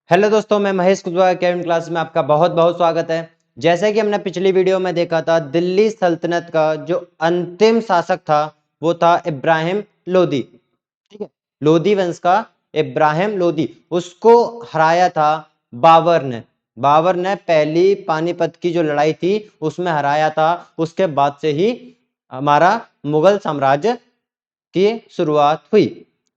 Hello दोस्तों, मैं Mahesh Kushwaha Kevin class में आपका बहुत बहुत स्वागत है। जैसे कि हमने पिछली वीडियो में देखा था, दिल्ली सल्तनत का जो अंतिम शासक था वो था इब्राहिम लोदी। ठीक है, लोदी वंश का इब्राहिम लोदी, उसको हराया था बाबर ने। बाबर ने पहली पानीपत की जो लड़ाई थी उसमें हराया था। उसके बाद से ही हमारा मुगल साम्राज्य की शुरुआत हुई।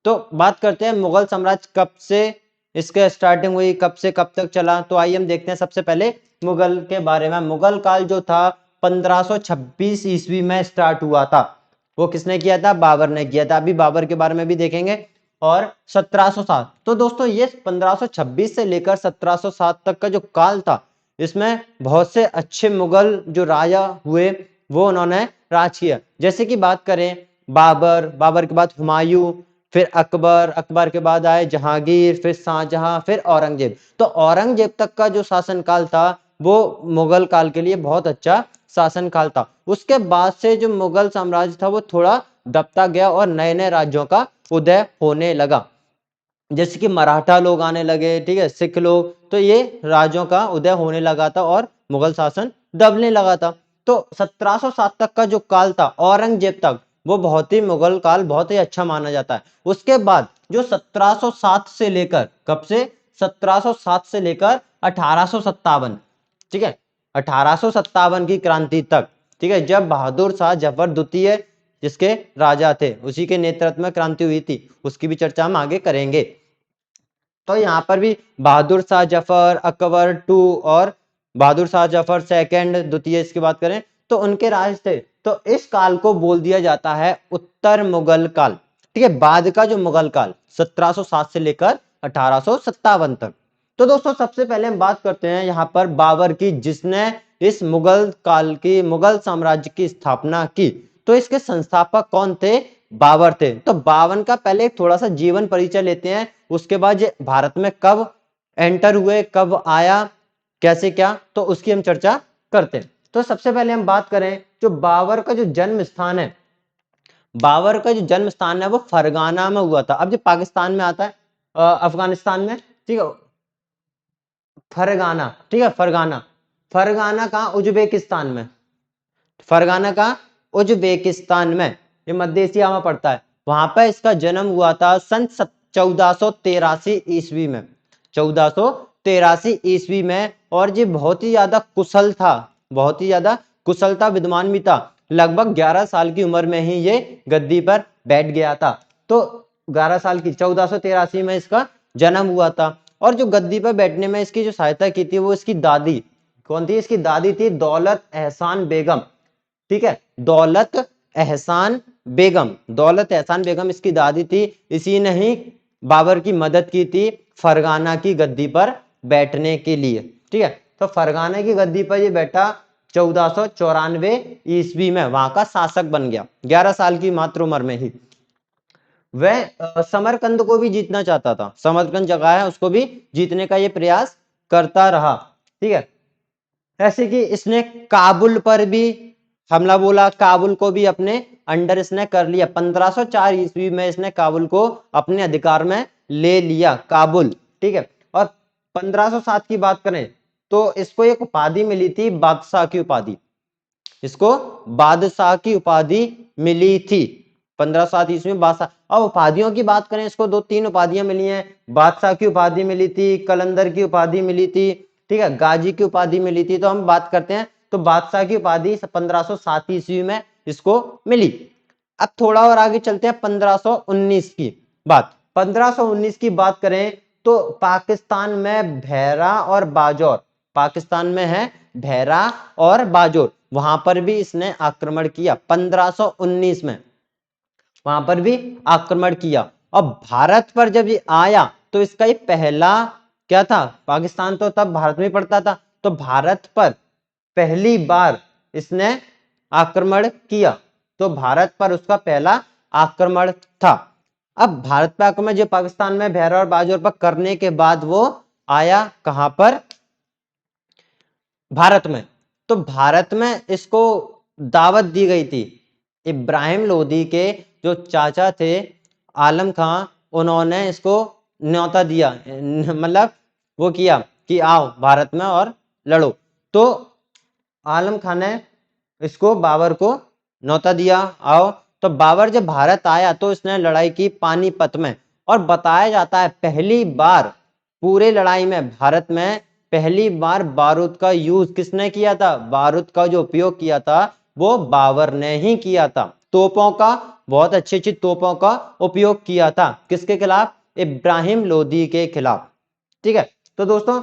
तो बात करते हैं मुगल साम्राज्य कब से इसके स्टार्टिंग हुई, कब से कब तक चला। तो आइए हम देखते हैं सबसे पहले मुगल के बारे में। मुगल काल जो था 1526 ईस्वी में स्टार्ट हुआ था। वो किसने किया था? बाबर ने किया था। अभी बाबर के बारे में भी देखेंगे। और 1707, तो दोस्तों ये 1526 से लेकर 1707 तक का जो काल था, इसमें बहुत से अच्छे मुगल जो राजा हुए वो उन्होंने राज किया। जैसे कि बात करें बाबर, बाबर के बाद हुमायूं, फिर अकबर, अकबर के बाद आए जहांगीर, फिर शाहजहां, फिर औरंगजेब। तो औरंगजेब तक का जो शासनकाल था वो मुगल काल के लिए बहुत अच्छा शासनकाल था। उसके बाद से जो मुगल साम्राज्य था वो थोड़ा दबता गया और नए नए राज्यों का उदय होने लगा। जैसे कि मराठा लोग आने लगे, ठीक है, सिख लोग, तो ये राज्यों का उदय होने लगा था और मुगल शासन दबने लगा था। तो 1707 तक का जो काल था औरंगजेब तक, वो बहुत ही मुगल काल बहुत ही अच्छा माना जाता है। उसके बाद जो 1707 से लेकर, कब से? 1707 से लेकर 1857, ठीक है, 1857 की क्रांति तक, ठीक है, जब बहादुर शाह जफर द्वितीय जिसके राजा थे उसी के नेतृत्व में क्रांति हुई थी, उसकी भी चर्चा हम आगे करेंगे। तो यहाँ पर भी बहादुर शाह जफर, अकबर टू और बहादुर शाह जफर सेकंड द्वितीय इसकी बात करें तो उनके राज थे। तो इस काल को बोल दिया जाता है उत्तर मुगल काल। ठीक है, बाद का जो मुगल काल 1707 से लेकर 1857 तक। तो दोस्तों सबसे पहले हम बात करते हैं यहाँ पर बाबर की, जिसने इस मुगल काल की, मुगल साम्राज्य की स्थापना की। तो इसके संस्थापक कौन थे? बाबर थे। तो बावन का पहले थोड़ा सा जीवन परिचय लेते हैं, उसके बाद ये भारत में कब एंटर हुए, कब आया, कैसे क्या, तो उसकी हम चर्चा करते हैं। तो सबसे पहले हम बात करें जो बाबर का जो जन्म स्थान है, बाबर का जो जन्म स्थान है वो फरगाना में हुआ था। अब जो पाकिस्तान में आता है, अफगानिस्तान में, ठीक है, फरगाना, ठीक है, फरगाना। फरगाना कहाँ? उज्बेकिस्तान में। फरगाना का उज्बेकिस्तान में, ये मध्य एशिया में पड़ता है। वहां पर इसका जन्म हुआ था सन 1483 ईस्वी में, 1483 ईस्वी में। और ये बहुत ही ज्यादा कुशल था, बहुत ही ज्यादा कुशल था, विद्वान भी था। लगभग 11 साल की उम्र में ही ये गद्दी पर बैठ गया था। तो 11 साल की, 1483 में इसका जन्म हुआ था। और जो गद्दी पर बैठने में इसकी जो सहायता की थी वो इसकी दादी, कौन थी? इसकी दादी थी दौलत एहसान बेगम। ठीक है, दौलत एहसान बेगम, दौलत एहसान बेगम इसकी दादी थी। इसी ने ही बाबर की मदद की थी फरगाना की गद्दी पर बैठने के लिए। ठीक है, तो फरगाना की गद्दी पर ये बैठा 1494 ईस्वी में, वहां का शासक बन गया 11 साल की मात्र उम्र में ही। वह समरकंद को भी जीतना चाहता था, समरकंद जगह है उसको भी जीतने का ये प्रयास करता रहा। ठीक है, ऐसे कि इसने काबुल पर भी हमला बोला, काबुल को भी अपने अंडर इसने कर लिया। 1504 ईस्वी में इसने काबुल को अपने अधिकार में ले लिया, काबुल। ठीक है, और 1507 की बात करें तो इसको एक उपाधि मिली थी, बादशाह की उपाधि। इसको बादशाह की उपाधि मिली थी 1507 ईस्वी में, बादशाह। अब उपाधियों की बात करें, इसको दो तीन उपाधियां मिली हैं। बादशाह की उपाधि मिली थी, कलंदर की उपाधि मिली थी, ठीक है, गाजी की उपाधि मिली थी। तो हम बात करते हैं तो बादशाह की उपाधि 1507 ईस्वी में इसको मिली। अब थोड़ा और आगे चलते हैं 1519 की बात। 1519 की बात करें तो पाकिस्तान में भैरा और बाजौर, पाकिस्तान में है भैरा और बाजौर, वहां पर भी इसने आक्रमण किया 1519 में, वहां पर भी आक्रमण किया। और भारत पर जब ये आया तो इसका ये पहला क्या था? पाकिस्तान तो तब भारत में पड़ता था, तो भारत पर पहली बार इसने आक्रमण किया। तो भारत पर उसका पहला आक्रमण था। अब भारत पर आक्रमण जो पाकिस्तान में भैरा और बाजौर पर करने के बाद वो आया कहां पर? भारत में। तो भारत में इसको दावत दी गई थी। इब्राहिम लोदी के जो चाचा थे आलम खां, उन्होंने इसको न्योता दिया, मतलब वो किया कि आओ भारत में और लड़ो। तो आलम खान ने इसको बाबर को न्योता दिया, आओ। तो बाबर जब भारत आया तो इसने लड़ाई की पानीपत में, और बताया जाता है पहली बार पूरे लड़ाई में भारत में पहली बार बारूद का यूज किसने किया था, बारूद का जो उपयोग किया था वो बाबर ने ही किया था। तोपों का, बहुत अच्छी अच्छी तोपों का उपयोग किया था, किसके खिलाफ, इब्राहिम लोदी के खिलाफ। ठीक है, तो दोस्तों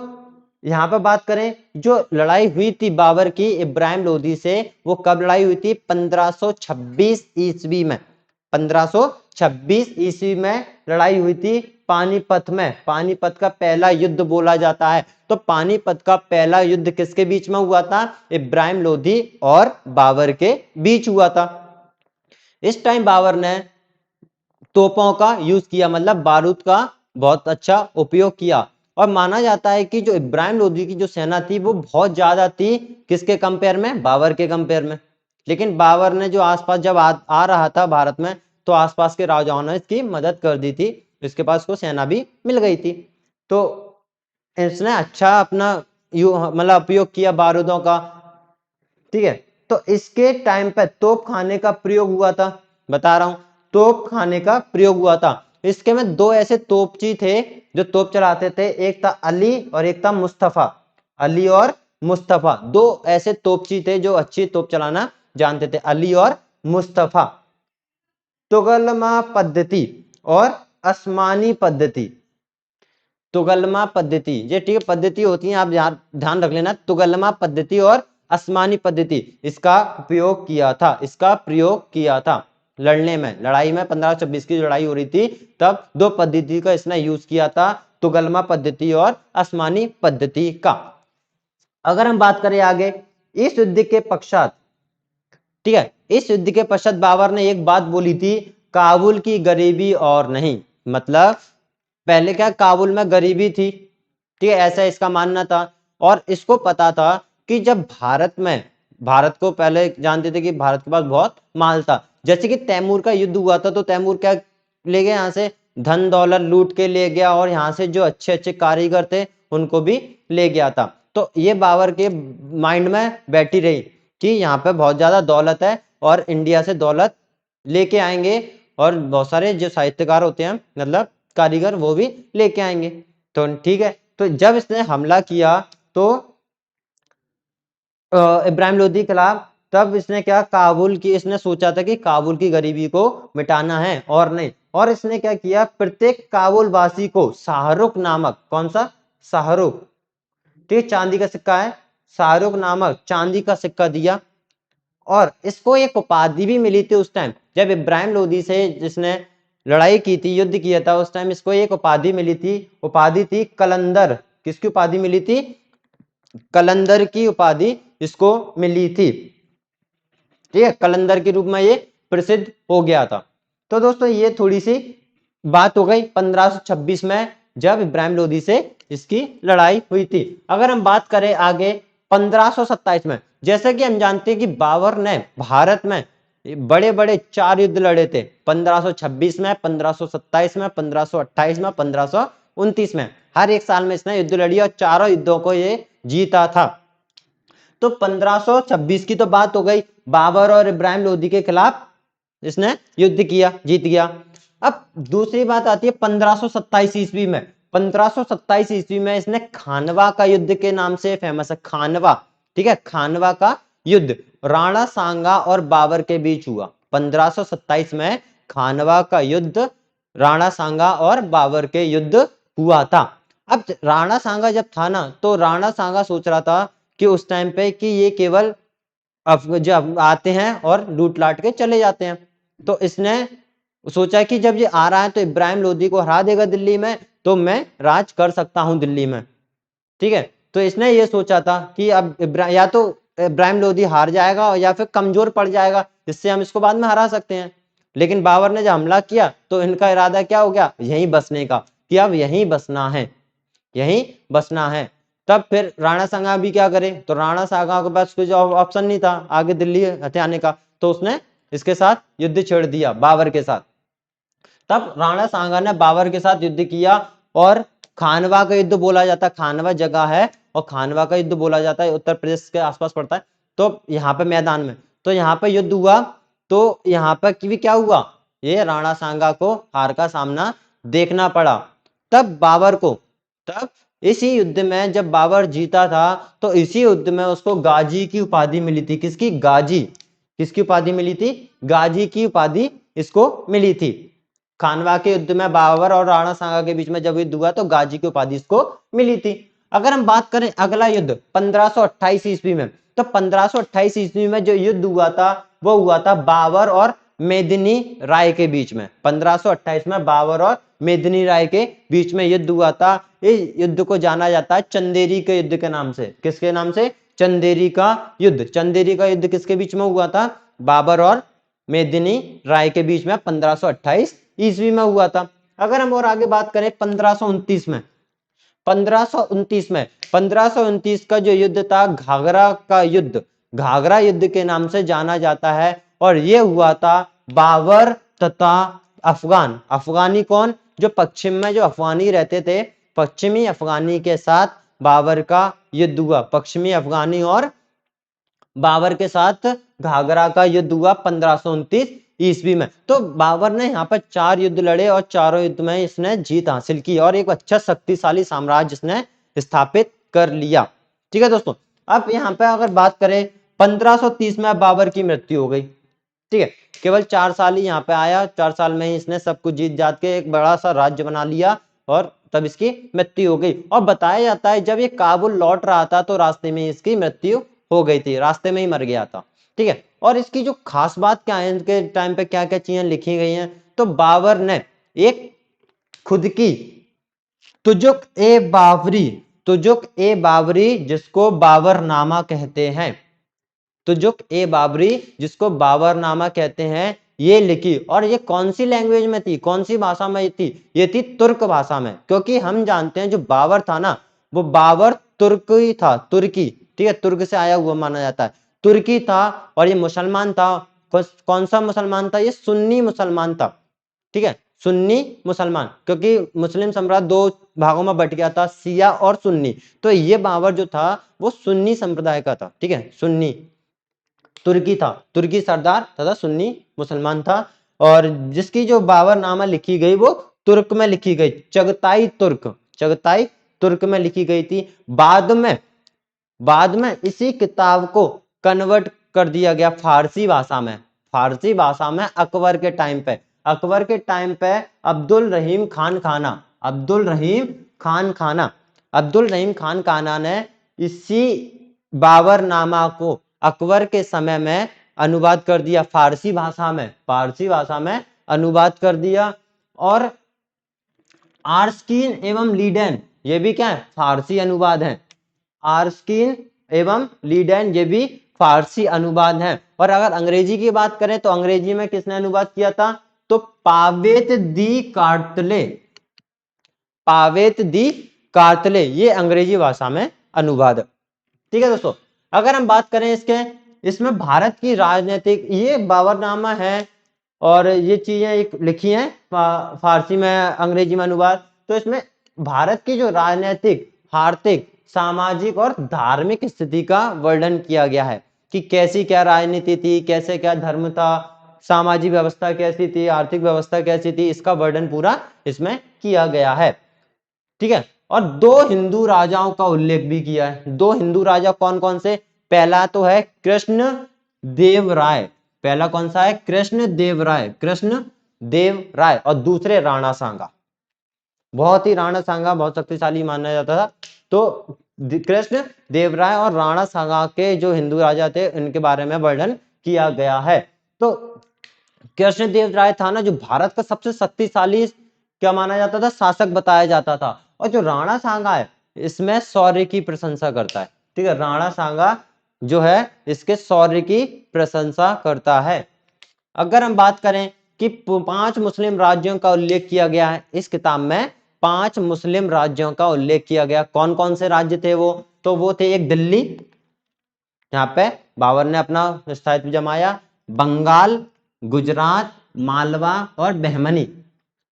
यहाँ पर बात करें जो लड़ाई हुई थी बाबर की इब्राहिम लोदी से, वो कब लड़ाई हुई थी, 1526 ईस्वी में। 1526 ईस्वी में लड़ाई हुई थी पानीपत में। पानीपत का पहला युद्ध बोला जाता है। तो पानीपत का पहला युद्ध किसके बीच में हुआ था, इब्राहिम लोदी और बाबर के बीच हुआ था। इस टाइम बाबर ने तोपों का यूज किया, मतलब बारूद का बहुत अच्छा उपयोग किया। और माना जाता है कि जो इब्राहिम लोदी की जो सेना थी वो बहुत ज्यादा थी, किसके कंपेयर में, बाबर के कंपेयर में। लेकिन बाबर ने जो आसपास जब आ रहा था भारत में, तो आसपास के राजाओं ने इसकी मदद कर दी थी, इसके पास को सेना भी मिल गई थी। तो इसने अच्छा अपना मतलब उपयोग किया बारूदों का। ठीक है, तो इसके टाइम पे तोप खाने का प्रयोग हुआ था, बता रहा हूं, तोप खाने का प्रयोग हुआ था। इसके में दो ऐसे तोपची थे जो तोप चलाते थे, एक था अली और एक था मुस्तफा। अली और मुस्तफा दो ऐसे तोपची थे जो अच्छी तोप चलाना जानते थे, अली और मुस्तफा। तुगलमा पद्धति और अस्मानी पद्धति, तुगलमा पद्धति, ये ठीक है पद्धति होती है, आप ध्यान रख लेना, तुगलमा पद्धति और अस्मानी पद्धति, इसका प्रयोग किया था, इसका प्रयोग किया था लड़ने में। लड़ाई में 1526 की लड़ाई हो रही थी, तब दो पद्धति का इसने यूज किया था, तुगलमा पद्धति और अस्मानी पद्धति का। अगर हम बात करें आगे इस युद्ध के पश्चात, ठीक है, इस युद्ध के पश्चात बाबर ने एक बात बोली थी, काबुल की गरीबी और नहीं। मतलब पहले क्या काबुल में गरीबी थी, ठीक है, ऐसा इसका मानना था। और इसको पता था कि जब भारत को पहले जानते थे कि भारत के पास बहुत माल था, जैसे कि तैमूर का युद्ध हुआ था, तो तैमूर क्या ले गया, यहाँ से धन दौलत लूट के ले गया, और यहाँ से जो अच्छे अच्छे कारीगर थे उनको भी ले गया था। तो ये बाबर के माइंड में बैठी रही कि यहाँ पे बहुत ज्यादा दौलत है और इंडिया से दौलत लेके आएंगे, और बहुत सारे जो साहित्यकार होते हैं मतलब कारीगर वो भी लेके आएंगे। तो ठीक है, तो जब इसने हमला किया तो इब्राहिम लोदी के खिलाफ, तब इसने क्या, काबुल की, इसने सोचा था कि काबुल की गरीबी को मिटाना है और नहीं। और इसने क्या किया, प्रत्येक काबुल वासी को शाहरुख नामक, कौन सा, शाहरुख, ठीक, चांदी का सिक्का है, शाहरुख नामक चांदी का सिक्का दिया। और इसको एक उपाधि भी मिली थी उस टाइम, जब इब्राहिम लोदी से जिसने लड़ाई की थी, युद्ध किया था, उस टाइम इसको एक उपाधि मिली थी, उपाधि थी कलंदर। किसकी उपाधि मिली थी, कलंदर की उपाधि इसको मिली थी। ठीक है, कलंदर के रूप में ये प्रसिद्ध हो गया था। तो दोस्तों ये थोड़ी सी बात हो गई 1526 में जब इब्राहिम लोदी से इसकी लड़ाई हुई थी। अगर हम बात करें आगे 1527 में, जैसे कि हम जानते हैं कि बाबर ने भारत में बड़े बड़े 4 युद्ध लड़े थे, 1526 में, 1527 में, 1528 में, 1529 में। हर एक साल में इसने युद्ध लड़ी और चारों युद्धों को ये जीता था। तो 1526 की तो बात हो गई, बाबर और इब्राहिम लोदी के खिलाफ इसने युद्ध किया, जीत गया। अब दूसरी बात आती है 1527 ईस्वी में। 1527 ईस्वी में इसने खानवा का युद्ध के नाम से फेमस है, खानवा। ठीक है, खानवा का युद्ध राणा सांगा और बाबर के बीच हुआ। 1527 में खानवा का युद्ध राणा सांगा और बाबर के युद्ध हुआ था। अब राणा सांगा जब था ना, तो राणा सांगा सोच रहा था कि उस टाइम पे कि ये केवल जब आते हैं और लूट लाट के चले जाते हैं, तो इसने सोचा कि जब ये आ रहा है तो इब्राहिम लोदी को हरा देगा दिल्ली में, तो मैं राज कर सकता हूं दिल्ली में। ठीक है, तो इसने ये सोचा था कि अब या तो इब्राहिम लोदी हार जाएगा या फिर कमजोर पड़ जाएगा, जिससे हम इसको बाद में हरा सकते हैं। लेकिन बाबर ने जब हमला किया तो इनका इरादा क्या हो गया, यहीं बसने का, कि अब यहीं बसना है, यहीं बसना है। तब फिर राणा सांगा भी क्या करे, तो राणा सांगा के पास कुछ ऑप्शन नहीं था आगे दिल्ली हथियाने का, तो उसने इसके साथ युद्ध छेड़ दिया, बाबर के साथ। तब राणा सांगा ने बाबर के साथ युद्ध किया और खानवा का युद्ध बोला जाता है, खानवा जगह है और खानवा का युद्ध बोला जाता है, उत्तर प्रदेश के आसपास पड़ता है। तो यहाँ पे मैदान में, तो यहाँ पे युद्ध हुआ, तो यहाँ पर भी क्या हुआ, ये राणा सांगा को हार का सामना देखना पड़ा। तब बाबर को, तब इसी युद्ध में जब बाबर जीता था, तो इसी युद्ध में उसको गाजी की उपाधि मिली थी। किसकी? गाजी। किसकी उपाधि मिली थी? गाजी की उपाधि इसको मिली थी। खानवा के युद्ध में बाबर और राणा सांगा के बीच में जब युद्ध हुआ तो गाजी की उपाधि इसको मिली थी। अगर हम बात करें अगला युद्ध 1528 ईस्वी में, तो 1528 ईस्वी में जो युद्ध हुआ था वो हुआ था बाबर और मेदिनी राय के बीच में। 1528 में बाबर और मेदिनी राय के बीच में युद्ध हुआ था। इस युद्ध को जाना जाता है चंदेरी के युद्ध के नाम से। किसके नाम से? चंदेरी का युद्ध। चंदेरी का युद्ध किसके बीच में हुआ था? बाबर और मेदिनी राय के बीच में 1528 ईस्वी में हुआ था। अगर हम और आगे बात करें 1529 में, 1529 का जो युद्ध था घाघरा का युद्ध, घाघरा युद्ध के नाम से जाना जाता है। और ये हुआ था बाबर तथा अफगान, अफगानी कौन? जो पश्चिम में जो अफगानी रहते थे, पश्चिमी अफगानी के साथ बाबर का युद्ध हुआ। पश्चिमी अफगानी और बाबर के साथ घाघरा का युद्ध हुआ 1529 ईस्वी में। तो बाबर ने यहाँ पर 4 युद्ध लड़े और चारों युद्ध में इसने जीत हासिल की और एक अच्छा शक्तिशाली साम्राज्य इसने स्थापित कर लिया। ठीक है दोस्तों, अब यहाँ पे अगर बात करें 1530 में बाबर की मृत्यु हो गई। ठीक है, केवल 4 साल ही यहाँ पे आया, 4 साल में ही इसने सब कुछ जीत जात के एक बड़ा सा राज्य बना लिया और तब इसकी मृत्यु हो गई। और बताया जाता है जब ये काबुल लौट रहा था तो रास्ते में इसकी मृत्यु हो गई थी, रास्ते में ही मर गया था। ठीक है, और इसकी जो खास बात क्या है, इनके टाइम पे क्या क्या चीजें लिखी गई हैं, तो बाबर ने एक खुद की तुजुक ए बाबरी, तुजुक ए बाबरी जिसको बाबरनामा कहते हैं, तुजुक ए बाबरी जिसको बाबरनामा कहते हैं, ये लिखी। और ये कौन सी लैंग्वेज में थी, कौन सी भाषा में थी? ये थी तुर्क भाषा में, क्योंकि हम जानते हैं जो बाबर था ना, वो बाबर तुर्की था, तुर्की। ठीक है, तुर्क से आया हुआ माना जाता है, तुर्की था। और ये मुसलमान था। कौन सा मुसलमान था? ये सुन्नी मुसलमान था। ठीक है, सुन्नी मुसलमान, क्योंकि मुस्लिम सम्राट 2 भागों में बट गया था, शिया और सुन्नी। तो ये बाबर जो था वो सुन्नी संप्रदाय का था। ठीक है, सुन्नी, तुर्की था, तुर्की सरदार तथा सुन्नी मुसलमान था। और जिसकी जो बाबरनामा लिखी गई वो तुर्क में लिखी गई, चगताई तुर्क, चगताई तुर्क में लिखी गई थी। बाद में इसी किताब को कन्वर्ट कर दिया गया फारसी भाषा में, फारसी भाषा में अकबर के टाइम पे, अकबर के टाइम पे अब्दुल रहीम खान खाना, अब्दुल रहीम खान खाना, अब्दुल रहीम खान खाना ने इसी बाबरनामा को अकबर के समय में अनुवाद कर दिया फारसी भाषा में, फारसी भाषा में अनुवाद कर दिया। और आर्स्कीन एवं लीडेन, ये भी क्या है? फारसी अनुवाद है। आर्स्कीन एवं लीडेन ये भी फारसी अनुवाद है। और अगर अंग्रेजी की बात करें तो अंग्रेजी में किसने अनुवाद किया था? तो पावेत दी कार्टले, पावेत दी कार्टले, ये अंग्रेजी भाषा में अनुवाद। ठीक है दोस्तों, अगर हम बात करें इसमें भारत की राजनीतिक, ये बाबरनामा है और ये चीजें एक लिखी हैं फारसी में, अंग्रेजी में अनुवाद। तो इसमें भारत की जो राजनीतिक, आर्थिक, सामाजिक और धार्मिक स्थिति का वर्णन किया गया है कि कैसी क्या राजनीति थी, कैसे क्या धर्म था, सामाजिक व्यवस्था कैसी थी, आर्थिक व्यवस्था कैसी थी, इसका वर्णन पूरा इसमें किया गया है। ठीक है, और 2 हिंदू राजाओं का उल्लेख भी किया है। 2 हिंदू राजा कौन कौन से? पहला तो है कृष्ण देव राय, पहला कौन सा है? कृष्ण देव राय, कृष्ण देव राय। और दूसरे राणा सांगा, बहुत ही, राणा सांगा बहुत शक्तिशाली माना जाता था। तो कृष्ण देव राय और राणा सांगा के जो हिंदू राजा थे इनके बारे में वर्णन किया गया है। तो कृष्ण देव राय था ना जो भारत का सबसे शक्तिशाली क्या माना जाता था? शासक बताया जाता था। और जो राणा सांगा है इसमें शौर्य की प्रशंसा करता है। ठीक है, राणा सांगा जो है इसके शौर्य की प्रशंसा करता है। अगर हम बात करें कि 5 मुस्लिम राज्यों का उल्लेख किया गया है इस किताब में, 5 मुस्लिम राज्यों का उल्लेख किया गया। कौन कौन से राज्य थे वो? तो वो थे एक दिल्ली, यहाँ पे बाबर ने अपना स्थायित्व जमाया, बंगाल, गुजरात, मालवा और बहमनी।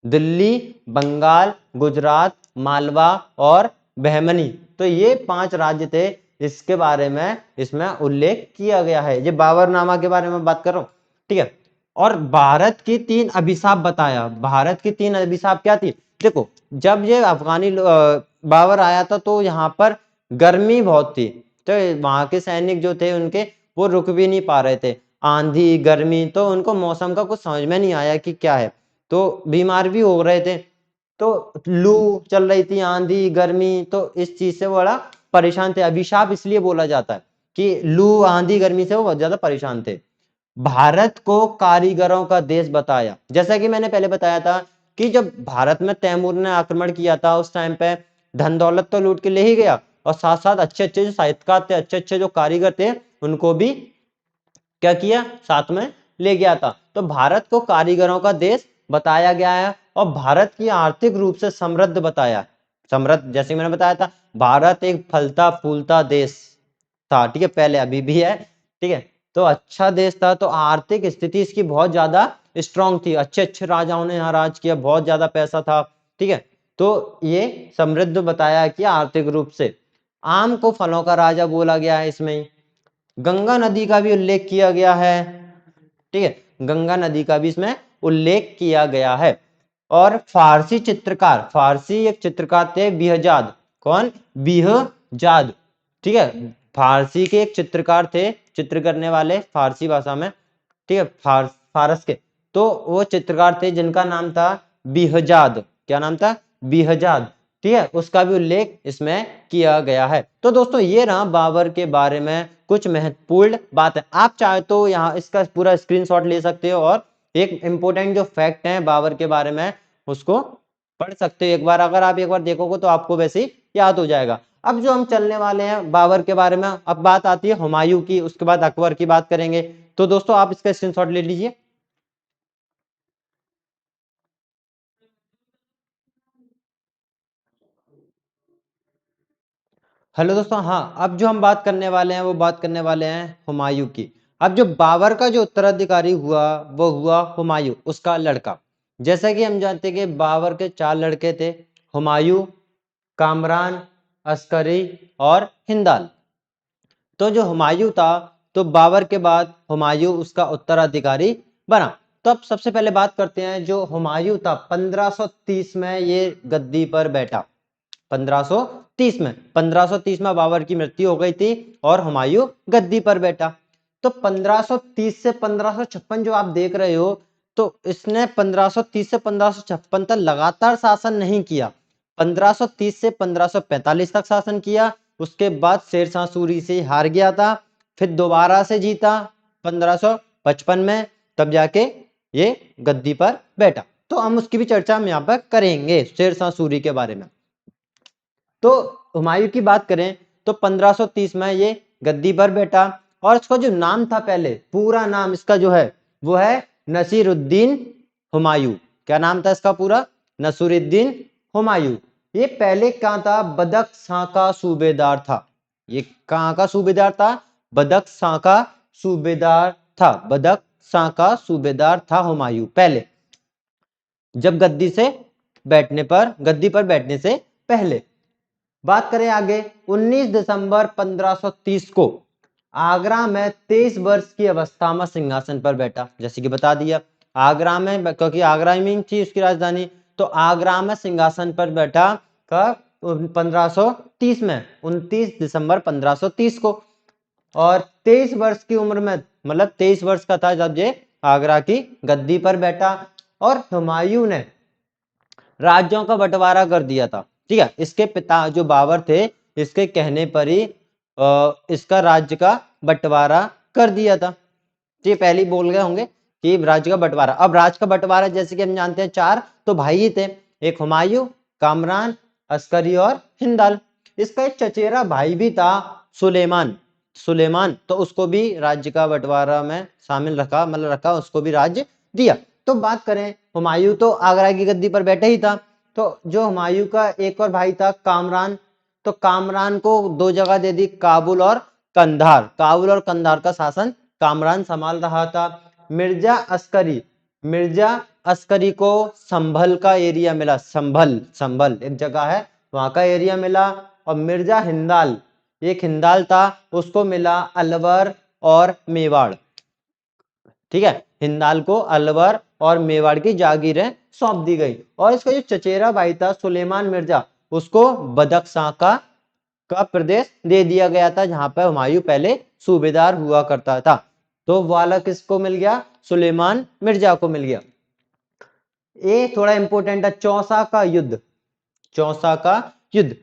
दिल्ली, बंगाल, गुजरात मालवा और बहमनी। तो ये 5 राज्य थे, इसके बारे में इसमें उल्लेख किया गया है। ये बाबरनामा के बारे में बात कर रहा हूं, ठीक है। और भारत की 3 अभिशाप बताया। भारत की 3 अभिशाप क्या थी? देखो, जब ये बाबर आया था तो यहाँ पर गर्मी बहुत थी, तो वहां के सैनिक जो थे उनके, वो रुक भी नहीं पा रहे थे। आंधी, गर्मी, तो उनको मौसम का कुछ समझ में नहीं आया कि क्या है, तो बीमार भी हो रहे थे। तो लू चल रही थी, आंधी, गर्मी, तो इस चीज से वो बड़ा परेशान थे। अभिशाप इसलिए बोला जाता है कि लू, आंधी, गर्मी से वो बहुत ज्यादा परेशान थे। भारत को कारीगरों का देश बताया। जैसा कि मैंने पहले बताया था कि जब भारत में तैमूर ने आक्रमण किया था, उस टाइम पे धन दौलत तो लूट के ले ही गया, और साथ साथ अच्छे अच्छे जो साहित्यकार थे, अच्छे अच्छे जो कारीगर थे, उनको भी क्या किया, साथ में ले गया था। तो भारत को कारीगरों का देश बताया गया है, और भारत की आर्थिक रूप से समृद्ध बताया। समृद्ध, जैसे मैंने बताया था, भारत एक फलता फूलता देश था, ठीक है, पहले, अभी भी है, ठीक है। तो अच्छा देश था, तो आर्थिक स्थिति इसकी बहुत ज्यादा स्ट्रांग थी, अच्छे अच्छे राजाओं ने यहाँ राज किया, बहुत ज्यादा पैसा था, ठीक है। तो ये समृद्ध बताया कि आर्थिक रूप से। आम को फलों का राजा बोला गया है इसमें। गंगा नदी का भी उल्लेख किया गया है, ठीक है, गंगा नदी का भी इसमें उल्लेख किया गया है। और फारसी चित्रकार, फारसी एक चित्रकार थे बिहजाद। कौन? बिहजाद, ठीक है। फारसी के एक चित्रकार थे, चित्र करने वाले फारसी भाषा में, ठीक है, फारस के। तो वो चित्रकार थे जिनका नाम था बिहजाद। क्या नाम था? बिहजाद, ठीक है। उसका भी उल्लेख इसमें किया गया है। तो दोस्तों, ये रहा बाबर के बारे में कुछ महत्वपूर्ण बात है। आप चाहे तो यहाँ इसका पूरा स्क्रीनशॉट ले सकते हो, और एक इंपॉर्टेंट जो फैक्ट है बाबर के बारे में, उसको पढ़ सकते हो एक बार। अगर आप एक बार देखोगे तो आपको वैसे ही याद हो जाएगा। अब जो हम चलने वाले हैं बाबर के बारे में, अब बात आती है हुमायूं की, उसके बाद अकबर की बात करेंगे। तो दोस्तों, आप इसका स्क्रीनशॉट ले लीजिए। हेलो दोस्तों, हाँ, अब जो हम बात करने वाले हैं वो बात करने वाले हैं हुमायूं की। अब जो बाबर का जो उत्तराधिकारी हुआ, वो हुआ हुमायूं, उसका लड़का। जैसा कि हम जानते हैं कि बाबर के 4 लड़के थे, हुमायूं, कामरान, अस्करी और हिंदाल। तो जो हुमायूं था, तो बाबर के बाद हुमायूं उसका उत्तराधिकारी बना। तो अब सबसे पहले बात करते हैं, जो हुमायूं था 1530 में ये गद्दी पर बैठा। 1530 में बाबर की मृत्यु हो गई थी, और हुमायूं गद्दी पर बैठा। तो 1530 से 1556 जो आप देख रहे हो, तो इसने 1530 से 1556 तक लगातार शासन नहीं किया। 1530 से 1545 तक शासन किया, उसके बाद शेरशाह सूरी से हार गया था, फिर दोबारा से जीता 1555 में, तब जाके ये गद्दी पर बैठा। तो हम उसकी भी चर्चा हम यहाँ पर करेंगे, शेरशाह सूरी के बारे में। तो हुमायूं की बात करें तो 1530 में ये गद्दी पर बैठा, और इसका जो नाम था, पहले पूरा नाम इसका जो है वो है नसीरुद्दीन हुमायूं। क्या नाम था इसका पूरा? नसीरुद्दीन हुमायूं। ये पहले कहाँ था? बदख्शां का सूबेदार था। ये कहाँ का सूबेदार था? बदख्शां का सूबेदार था। बदख्शां का सूबेदार था हुमायूं पहले, जब गद्दी पर बैठने से पहले। बात करें आगे, 19 दिसंबर 1530 को आगरा में 23 वर्ष की अवस्था में सिंहासन पर बैठा। जैसे कि बता दिया, आगरा में, क्योंकि आगरा में थी उसकी राजधानी, तो आगरा में सिंहासन पर बैठा कब? 1530 में, 29 दिसंबर 1530 को। और 23 वर्ष की उम्र में, मतलब 23 वर्ष का था जब ये आगरा की गद्दी पर बैठा। और हुमायूं ने राज्यों का बंटवारा कर दिया था, ठीक है। इसके पिता जो बाबर थे, इसके कहने पर ही इसका राज्य का बंटवारा कर दिया था। ये पहले ही बोल गए होंगे कि राज्य का बंटवारा। अब राज्य का बंटवारा जैसे कि हम जानते हैं, 4 तो भाई ही थे, एक हुमायूं, कामरान, अस्करी और हिंदाल। इसका एक चचेरा भाई भी था, सुलेमान। सुलेमान, तो उसको भी राज्य का बंटवारा में शामिल रखा, मतलब रखा, उसको भी राज्य दिया। तो बात करें, हुमायूं तो आगरा की गद्दी पर बैठे ही था। तो जो हुमायूं का एक और भाई था कामरान, तो कामरान को 2 जगह दे दी, काबुल और कंधार। काबुल और कंधार का शासन कामरान संभाल रहा था। मिर्जा अस्करी, मिर्जा अस्करी को संभल का एरिया मिला, संभल, संभल एक जगह है वहां का एरिया मिला। और मिर्जा हिंदाल, एक हिंदाल था, उसको मिला अलवर और मेवाड़। ठीक है, हिंदाल को अलवर और मेवाड़ की जागीरें सौंप दी गई। और इसका जो चचेरा भाई था सुलेमान मिर्जा, उसको बदख्शां का प्रदेश दे दिया गया था, जहां पर हुमायूं पहले सूबेदार हुआ करता था। तो वाला किसको मिल गया? सुलेमान मिर्जा को मिल गया। ये थोड़ा इंपॉर्टेंट है, चौसा का युद्ध। चौसा का युद्ध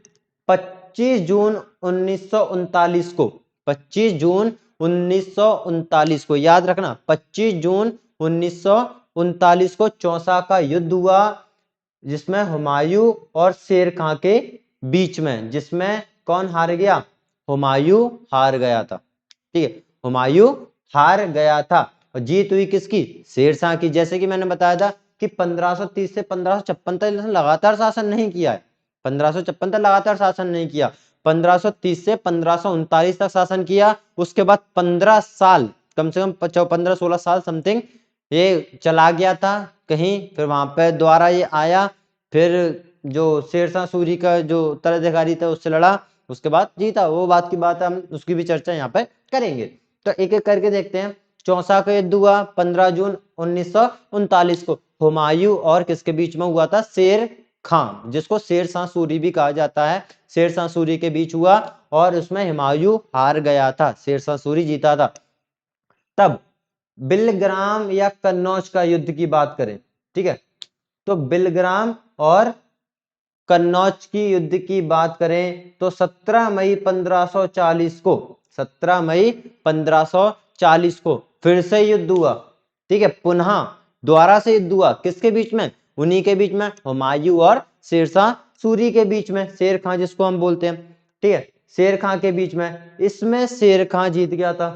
25 जून 1939 को, 25 जून 1939 को याद रखना, 25 जून 1939 को चौसा का युद्ध हुआ, जिसमें हुमायूं और शेर खां के बीच में, जिसमें कौन हार गया? हुमायूं हार गया था। ठीक है, हुमायूं हार गया था। और जीत हुई किसकी? शेर शाह की। जैसे कि मैंने बताया था कि 1530 से 1556 तक लगातार शासन नहीं किया है, 1556 तक लगातार शासन नहीं किया, 1530 से 1539 तक शासन किया। उसके बाद 15 साल, कम से कम 15-16 साल समथिंग ये चला गया था कहीं, फिर वहां पे दोबारा ये आया, फिर जो शेरशाह सूरी का जो उत्तराधिकारी था उससे लड़ा, उसके बाद जीता। वो बात की बात है, हम उसकी भी चर्चा यहाँ पे करेंगे। तो एक एक करके देखते हैं। चौसा का युद्ध हुआ 15 जून 1939 को, हुमायूं और किसके बीच में हुआ था? शेर खां, जिसको शेरशाह सूरी भी कहा जाता है, शेरशाह सूरी के बीच हुआ। और उसमें हुमायूं हार गया था, शेरशाह सूरी जीता था। तब बिलग्राम या कन्नौज का युद्ध की बात करें, ठीक है, तो बिलग्राम और कन्नौज की युद्ध की बात करें तो 17 मई 1540 को, 17 मई 1540 को फिर से युद्ध हुआ। ठीक है, पुनः दोबारा से युद्ध हुआ, किसके बीच में? उन्हीं के बीच में, हुमायूं और शेरशाह सूरी के बीच में, शेर खां जिसको हम बोलते हैं। ठीक है, शेर खां के बीच में, इसमें शेर खां जीत गया था।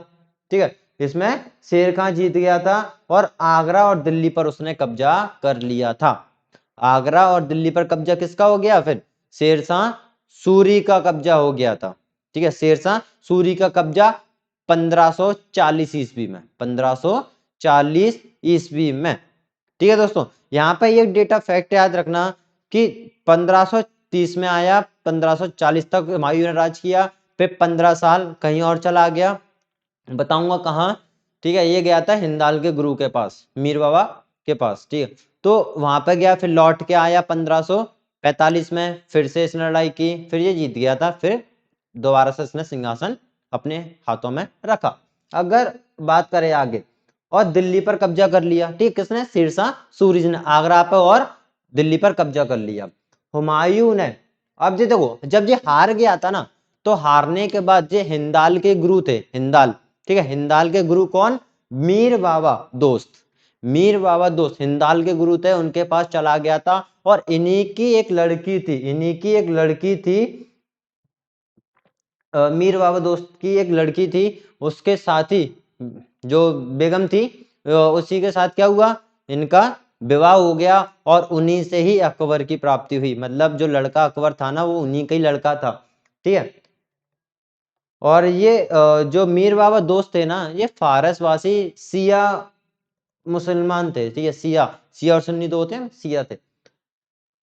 ठीक है, इसमें शेर खां जीत गया था और आगरा और दिल्ली पर उसने कब्जा कर लिया था। आगरा और दिल्ली पर कब्जा किसका हो गया? फिर शेरशाह सूरी का कब्जा हो गया था। ठीक है, शेरशाह सूरी का कब्जा 1540 ईस्वी में, 1540 ईस्वी में। ठीक है दोस्तों, यहाँ पे एक डेटा फैक्ट याद रखना कि 1530 में आया, 1540 तक हुमायूं ने राज किया, फिर 15 साल कहीं और चला गया, बताऊंगा कहाँ। ठीक है, ये गया था हिंदाल के गुरु के पास, मीर बाबा के पास। ठीक है, तो वहां पर गया, फिर लौट के आया 1545 में, फिर से इसने लड़ाई की, फिर ये जीत गया था, फिर दोबारा से इसने सिंहासन अपने हाथों में रखा। अगर बात करें आगे, और दिल्ली पर कब्जा कर लिया। ठीक, किसने? शेरशाह सूरी ने आगरा पर और दिल्ली पर कब्जा कर लिया। हुमायूं ने, अब ये देखो, जब ये हार गया था ना, तो हारने के बाद ये हिंदाल के गुरु थे, हिंदाल। ठीक है, हिंदाल के गुरु कौन? मीर बाबा दोस्त, मीर बाबा दोस्त हिंदाल के गुरु थे, उनके पास चला गया था। और इन्हीं की एक लड़की थी, इन्हीं की एक लड़की थी, मीर बाबा दोस्त की एक लड़की थी, उसके साथ ही जो बेगम थी, उसी के साथ क्या हुआ? इनका विवाह हो गया और उन्हीं से ही अकबर की प्राप्ति हुई। मतलब जो लड़का अकबर था ना, वो उन्हीं का ही लड़का था। ठीक है, और ये जो मीर बाबा दोस्त थे ना, ये फारसवासी सिया मुसलमान थे। ठीक है, सिया, सिया और सुन्नी तो होते हैं, सिया थे।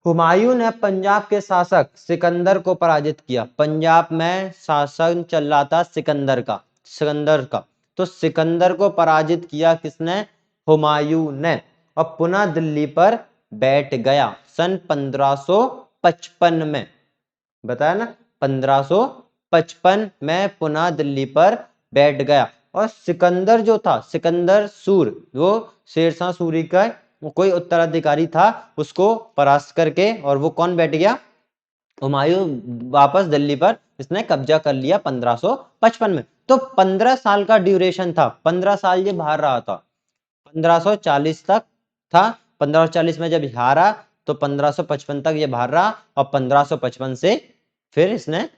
हुमायूं ने पंजाब के शासक सिकंदर को पराजित किया। पंजाब में शासन चल रहा था सिकंदर का, सिकंदर का, तो सिकंदर को पराजित किया किसने? हुमायूं ने। और पुनः दिल्ली पर बैठ गया सन 1555 में, बताया ना, 1555 में पुनः दिल्ली पर बैठ गया। और सिकंदर जो था, सिकंदर सूर, वो शेरशाह सूरी का कोई उत्तराधिकारी था, उसको परास्त करके, और वो कौन बैठ गया? हुमायूं वापस दिल्ली पर इसने कब्जा कर लिया 1555 में। तो 15 साल का ड्यूरेशन था, 15 साल ये बाहर रहा था, 1540 तक था। 1540 में जब हारा तो 1555 तक ये बाहर रहा, और 1555 से फिर इसने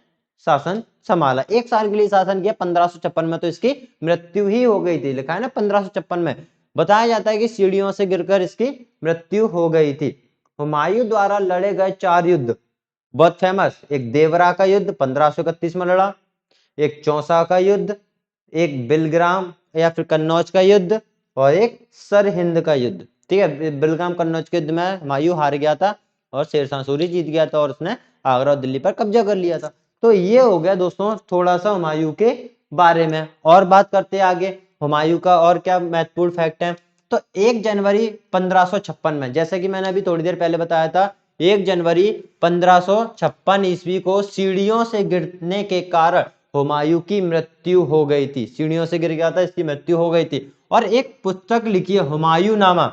शासन संभाला। एक साल के लिए शासन किया। 1556 में तो इसकी मृत्यु ही हो गई थी, लिखा है ना 1556 में। बताया जाता है कि सीढ़ियों से गिरकर इसकी मृत्यु हो गई थी। हुमायूं द्वारा लड़े गए 4 युद्ध बहुत फेमस, एक देवरा का युद्ध 1531 में लड़ा, एक चौसा का युद्ध, एक बिलग्राम या फिर कन्नौज का युद्ध, और एक सरहिंद का युद्ध। ठीक है, बेलगाम कन्नौज के युद्ध में हुमायूं हार गया था और शेरशाह सूरी जीत गया था और उसने आगरा और दिल्ली पर कब्जा कर लिया था। तो ये हो गया दोस्तों थोड़ा सा हुमायूं के बारे में। और बात करते हैं आगे हुमायूं का और क्या महत्वपूर्ण फैक्ट है। तो 1 जनवरी 1556 में, जैसे कि मैंने अभी थोड़ी देर पहले बताया था, 1 जनवरी 1556 ईस्वी को सीढ़ियों से गिरने के कारण हुमायूं की मृत्यु हो गई थी। सीढ़ियों से गिर गया था, इसकी मृत्यु हो गई थी। और एक पुस्तक लिखी है हुमायूं नामा,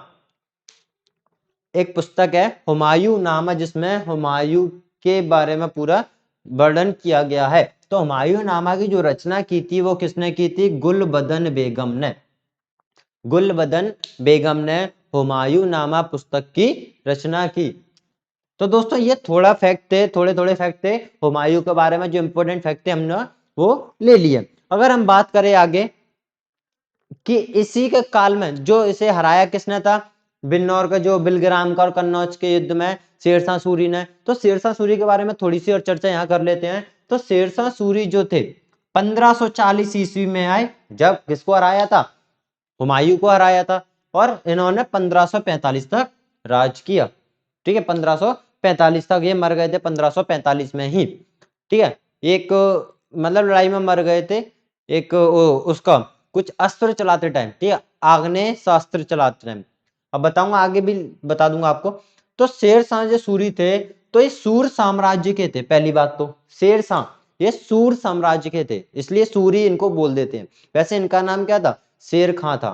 एक पुस्तक है हुमायूं नामा, जिसमें हुमायूं के बारे में पूरा वर्णन किया गया है। तो हुमायूं नामा की जो रचना की थी वो किसने की थी? गुलबदन बेगम ने। गुलबदन बेगम ने हुमायूं नामा पुस्तक की रचना की। तो दोस्तों ये थोड़ा फैक्ट थे, थोड़े थोड़े फैक्ट थे हुमायूं के बारे में, जो इंपॉर्टेंट फैक्ट थे हमने वो ले लिए। अगर हम बात करें आगे कि इसी के काल में जो इसे हराया किसने था, बिन्नौर का जो बिलग्राम का और कन्नौज के युद्ध में शेरशाह सूरी ने। तो शेरशाह सूरी के बारे में थोड़ी सी और चर्चा यहाँ कर लेते हैं। तो शेरशाह सूरी जो थे 1540 ईस्वी में आए, जब किसको हराया था? हुमायूं को हराया था। और इन्होंने 1545 तक राज किया। ठीक है, 1545 तक ये मर गए थे, 1545 में ही। ठीक है, एक मतलब लड़ाई में मर गए थे, एक उसका कुछ अस्त्र चलाते टाइम, ठीक है, आग्नेय शास्त्र चलाते टाइम। अब बताऊंगा, आगे भी बता दूंगा आपको। तो शेरशाह जो सूरी थे, तो ये सूर साम्राज्य के थे। पहली बात तो शेरशाह ये सूर साम्राज्य के थे, इसलिए सूरी इनको बोल देते हैं। वैसे इनका नाम क्या था? शेर खां था।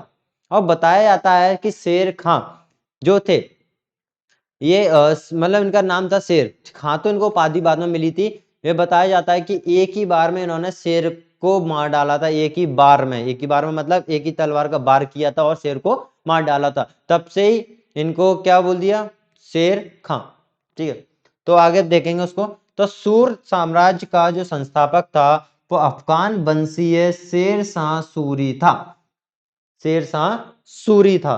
और बताया जाता है कि शेर खां जो थे ये मतलब इनका नाम था शेर खां, तो इनको उपाधि बाद में मिली थी। ये बताया जाता है कि एक ही बार में इन्होंने शेर को मार डाला था। एक ही बार में मतलब एक ही तलवार का वार किया था और शेर को मार डाला था। तब से ही इनको क्या बोल दिया? शेर खां। ठीक है, तो आगे देखेंगे उसको। तो सूर साम्राज्य का जो संस्थापक था वो अफगान वंशीय शेरशाह सूरी था। शेरशाह सूरी था।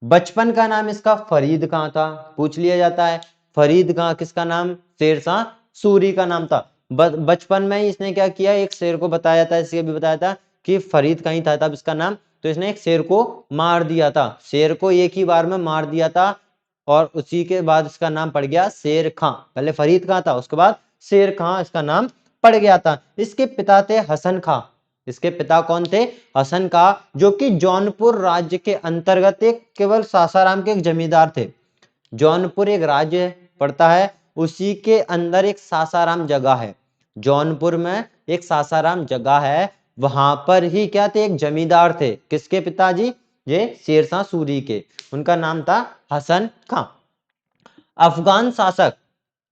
बचपन का नाम इसका फरीद खां था, पूछ लिया जाता है। फरीद खां किसका नाम? शेरशाह सूरी का नाम था। बचपन में ही इसने क्या किया? एक शेर को बताया था, इसलिए भी बताया था कि फरीद खां ही था तब इसका नाम। तो इसने एक शेर को मार दिया था, शेर को एक ही बार में मार दिया था और उसी के बाद इसका नाम पड़ गया शेर खां। पहले फरीद खां था, उसके बाद शेर खां इसका नाम पड़ गया था। इसके पिता थे हसन खां। इसके पिता कौन थे? हसन खां, जो कि जौनपुर राज्य के अंतर्गत एक केवल सासाराम के एक जमींदार थे। जौनपुर एक राज्य पड़ता है, उसी के अंदर एक सासाराम जगह है। जौनपुर में एक सासाराम जगह है, वहां पर ही क्या थे? एक जमींदार थे। किसके पिताजी? ये शेरशाह सूरी के। उनका नाम था हसन खां। अफगान शासक,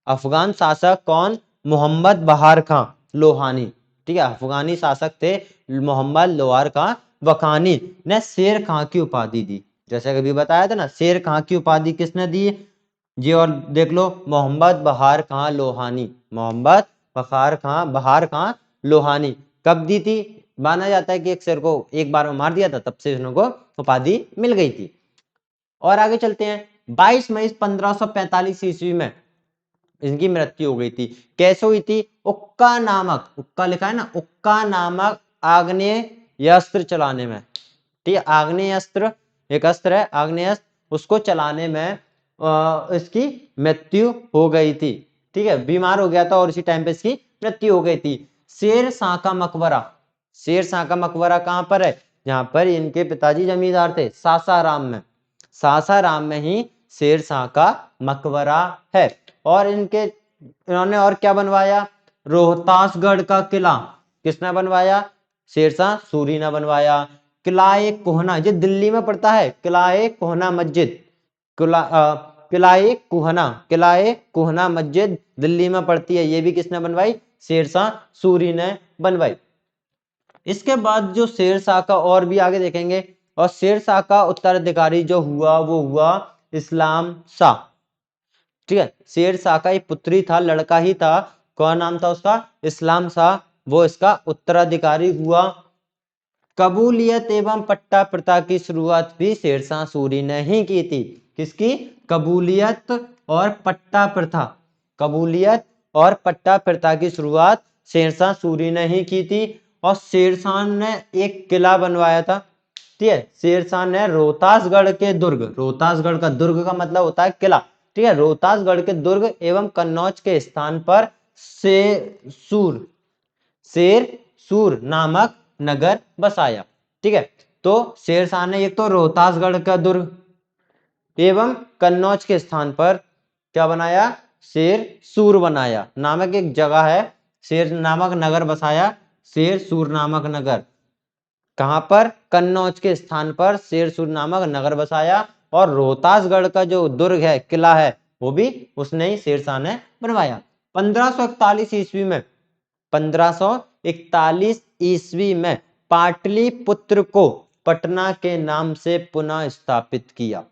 अफगान शासक कौन? मोहम्मद बहार खां लोहानी। ठीक है, अफगानी शासक थे मोहम्मद लोहार खां वकानी ने शेर खां की उपाधि दी। जैसे कभी बताया था ना, शेर खां की उपाधि किसने दी? जी, और देख लो, मोहम्मद बहार खां लोहानी। मोहम्मद बहार खां लोहानी कब दी थी? माना जाता है कि एक शेर को एक बार में मार दिया था, तब से इनको उपाधि मिल गई थी। और आगे चलते हैं। 22 मई 1545 ईस्वी में इनकी मृत्यु हो गई थी। कैसे हुई थी? उक्का नामक, उक्का लिखा है ना, उक्का नामक आग्नेय अस्त्र चलाने में। ठीक है, आग्नेय अस्त्र एक अस्त्र है, आग्नेय अस्त्र, उसको चलाने में इसकी मृत्यु हो गई थी। ठीक है, बीमार हो गया था और इसी टाइम पे इसकी मृत्यु हो गई थी। शेरशाह का मकबरा, शेरशाह का मकबरा कहां पर है? जहां पर इनके पिताजी जमींदार थे, सासाराम में। सासाराम में ही शेरशाह का मकबरा है। और इन्होंने और क्या बनवाया? रोहतासगढ़ का किला किसने बनवाया? शेरशाह सूरी ने बनवाया। किलाए कोहना, ये दिल्ली में पड़ता है, किलाए कोहना मस्जिद। किलाए कोहना मस्जिद दिल्ली में पड़ती है, ये भी किसने बनवाई? शेरशाह सूरी ने बनवाई। इसके बाद जो शेरशाह का और भी आगे देखेंगे। और शेरशाह का उत्तराधिकारी जो हुआ वो हुआ इस्लाम शाह। ठीक है, शेरशाह का एक पुत्री था, लड़का ही था। कौन नाम था उसका? इस्लाम शाह। वो इसका उत्तराधिकारी हुआ। कबूलियत एवं पट्टा प्रथा की शुरुआत भी शेरशाह सूरी ने ही की थी। किसकी? कबूलियत और पट्टा प्रथा। कबूलियत और पट्टा प्रथा की शुरुआत शेरशाह सूरी ने ही की थी। और शेरशाह ने एक किला बनवाया था। ठीक है, शेरशाह ने रोहतासगढ़ के दुर्ग, रोहतासगढ़ का दुर्ग का मतलब होता है किला, ठीक है, रोहतासगढ़ के दुर्ग एवं कन्नौज के स्थान पर शेरसूर शेरसूर नामक नगर बसाया। ठीक है, तो शेरशाह ने एक तो रोहतासगढ़ का दुर्ग एवं कन्नौज के स्थान पर क्या बनाया, शेरसूर बनाया नामक एक जगह है, शेर नामक नगर बसाया, शेरसूर नामक नगर, कहां पर, कन्नौज के स्थान पर शेरसूर नामक नगर बसाया। और रोहतासगढ़ का जो दुर्ग है, किला है, वो भी उसने ही, शेरशाह ने बनवाया। 1541 ईस्वी में 1541 ईस्वी में पाटलिपुत्र को पटना के नाम से पुनः स्थापित किया।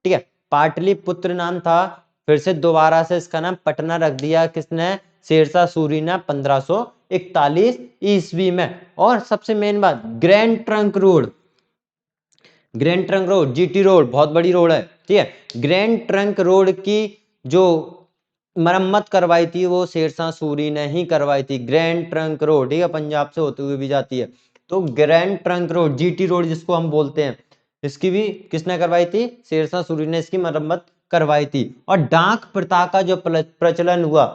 ठीक है, पाटलिपुत्र नाम था, फिर से दोबारा से इसका नाम पटना रख दिया किसने, शेरशाह सूरी ने 1541 ईस्वी में। और सबसे मेन बात, grand trunk road, grand trunk road, GT road बहुत बड़ी रोड है, ठीक है, ग्रैंड ट्रंक रोड की जो मरम्मत करवाई थी वो शेरशाह सूरी ने ही करवाई थी। ग्रैंड ट्रंक रोड, ठीक है, पंजाब से होते हुए भी जाती है, तो grand trunk road, GT road जिसको हम बोलते हैं, इसकी भी किसने करवाई थी, शेरशाह सूरी ने इसकी मरम्मत करवाई थी। और डाक प्रथा का जो प्रचलन हुआ,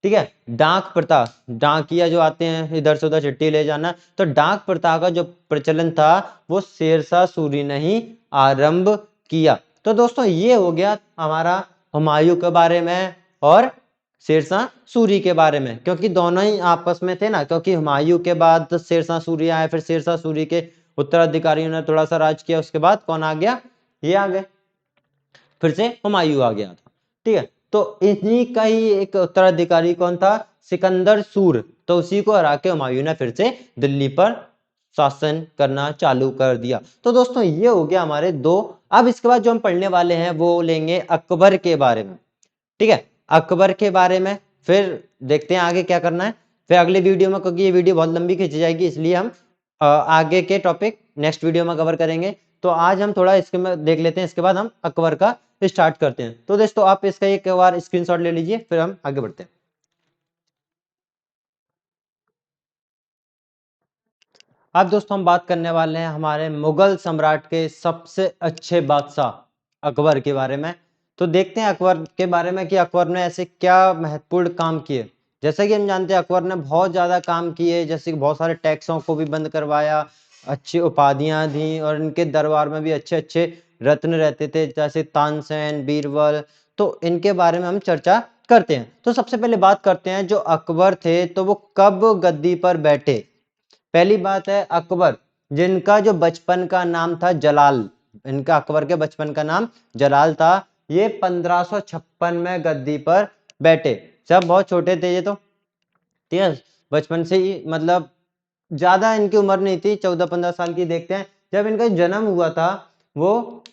ठीक है, डाक प्रथा, डाकिया जो आते हैं इधर से उधर चिट्ठी ले जाना, तो डाक प्रथा का जो प्रचलन था वो शेरशाह सूरी ने ही आरंभ किया। तो दोस्तों ये हो गया हमारा हुमायूं के बारे में और शेरशाह सूरी के बारे में, क्योंकि दोनों ही आपस में थे ना, क्योंकि हुमायूं के बाद शेरशाह सूरी आए, फिर शेरशाह सूरी के उत्तराधिकारियों ने थोड़ा सा राज किया, उसके बाद कौन आ गया, ये आ गए, फिर से हुमायूं आ गया था। ठीक है, तो इन्हीं का ही एक उत्तराधिकारी कौन था, सिकंदर सूर, तो उसी को हरा के हुमायूं ने फिर से दिल्ली पर शासन करना चालू कर दिया। तो दोस्तों ये हो गया हमारे दो। अब इसके बाद जो हम पढ़ने वाले हैं वो लेंगे अकबर के बारे में। ठीक है, अकबर के बारे में फिर देखते हैं आगे क्या करना है, फिर अगले वीडियो में, क्योंकि ये वीडियो बहुत लंबी खींची जाएगी, इसलिए हम आगे के टॉपिक नेक्स्ट वीडियो में कवर करेंगे। तो आज हम थोड़ा इसके में देख लेते हैं, इसके बाद हम अकबर का स्टार्ट करते हैं। तो दोस्तों आप इसका एक बार स्क्रीनशॉट ले लीजिए, फिर हम आगे बढ़ते हैं। अब दोस्तों हम बात करने वाले हैं हमारे मुगल सम्राट के सबसे अच्छे बादशाह अकबर के बारे में। तो देखते हैं अकबर के बारे में कि अकबर ने ऐसे क्या महत्वपूर्ण काम किए। जैसे कि हम जानते हैं अकबर ने बहुत ज्यादा काम किए, जैसे कि बहुत सारे टैक्सों को भी बंद करवाया, अच्छी उपाधियां दी, और इनके दरबार में भी अच्छे अच्छे रत्न रहते थे, जैसे तानसेन, बीरबल। तो इनके बारे में हम चर्चा करते हैं। तो सबसे पहले बात करते हैं जो अकबर थे, तो वो कब गद्दी पर बैठे। पहली बात है अकबर, जिनका जो बचपन का नाम था जलाल, इनका अकबर के बचपन का नाम जलाल था। ये 1556 में गद्दी पर बैठे, सब बहुत छोटे थे ये तो, ठीक है, बचपन से ही, मतलब ज्यादा इनकी उम्र नहीं थी, 14-15 साल की। देखते हैं जब इनका जन्म हुआ था वो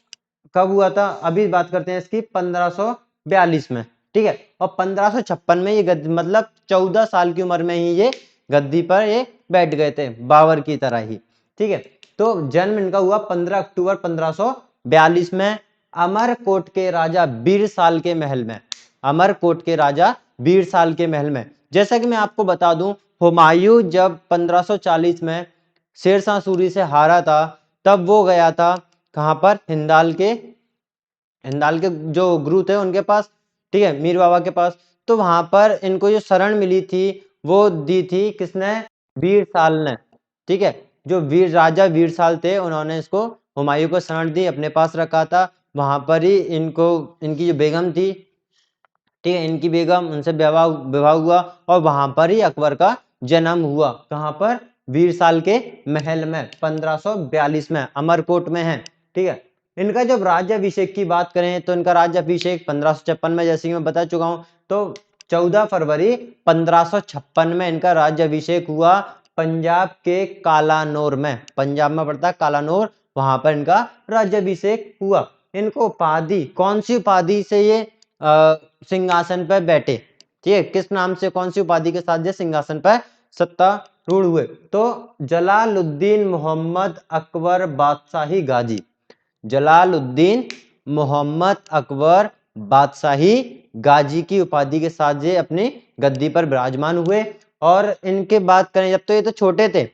कब हुआ था, अभी बात करते हैं इसकी 1542 में, ठीक है, और 1556 में ये मतलब 14 साल की उम्र में ही ये गद्दी पर ये बैठ गए थे, बाबर की तरह ही। ठीक है, तो जन्म इनका हुआ 15 अक्टूबर 1542 में, अमरकोट के राजा बीरसाल के महल में, अमरकोट के राजा बीरसाल के महल में। जैसा कि मैं आपको बता दूं, हुमायूं जब 1540 में शेरशाह सूरी से हारा था, तब वो गया था कहां पर, हिंदाल के जो गुरु थे उनके पास, ठीक है, मीर बाबा के पास। तो वहां पर इनको जो शरण मिली थी वो दी थी किसने, वीरसाल ने। ठीक है, जो राजा वीरसाल थे उन्होंने इसको, हुमायूं को शरण दी, अपने पास रखा था। वहां पर ही इनको, इनकी जो बेगम थी, ठीक है, इनकी बेगम, उनसे विवाह विवाह हुआ, और वहां पर ही अकबर का जन्म हुआ, कहां पर, वीरसाल के महल में, 1542 में, अमरकोट में है। ठीक है, इनका जब राज्याभिषेक की बात करें तो इनका राज्याभिषेक 1556 में, जैसे कि मैं बता चुका हूं, तो 14 फरवरी 1556 में इनका राज्याभिषेक हुआ, पंजाब के कालानौर में, पंजाब में पड़ता है कालानौर, वहां पर इनका राज्याभिषेक हुआ। इनको उपाधि, कौन सी उपाधि से ये सिंहासन पर बैठे, ठीक है, किस नाम से, कौन सी उपाधि के साथ ये सिंहासन पर सत्तारूढ़ हुए, तो जलालुद्दीन मोहम्मद अकबर बादशाही गाजी, जलालुद्दीन मोहम्मद अकबर बादशाही गाजी की उपाधि के साथ ये अपनी गद्दी पर विराजमान हुए। और इनके बात करें, जब तो ये तो छोटे थे,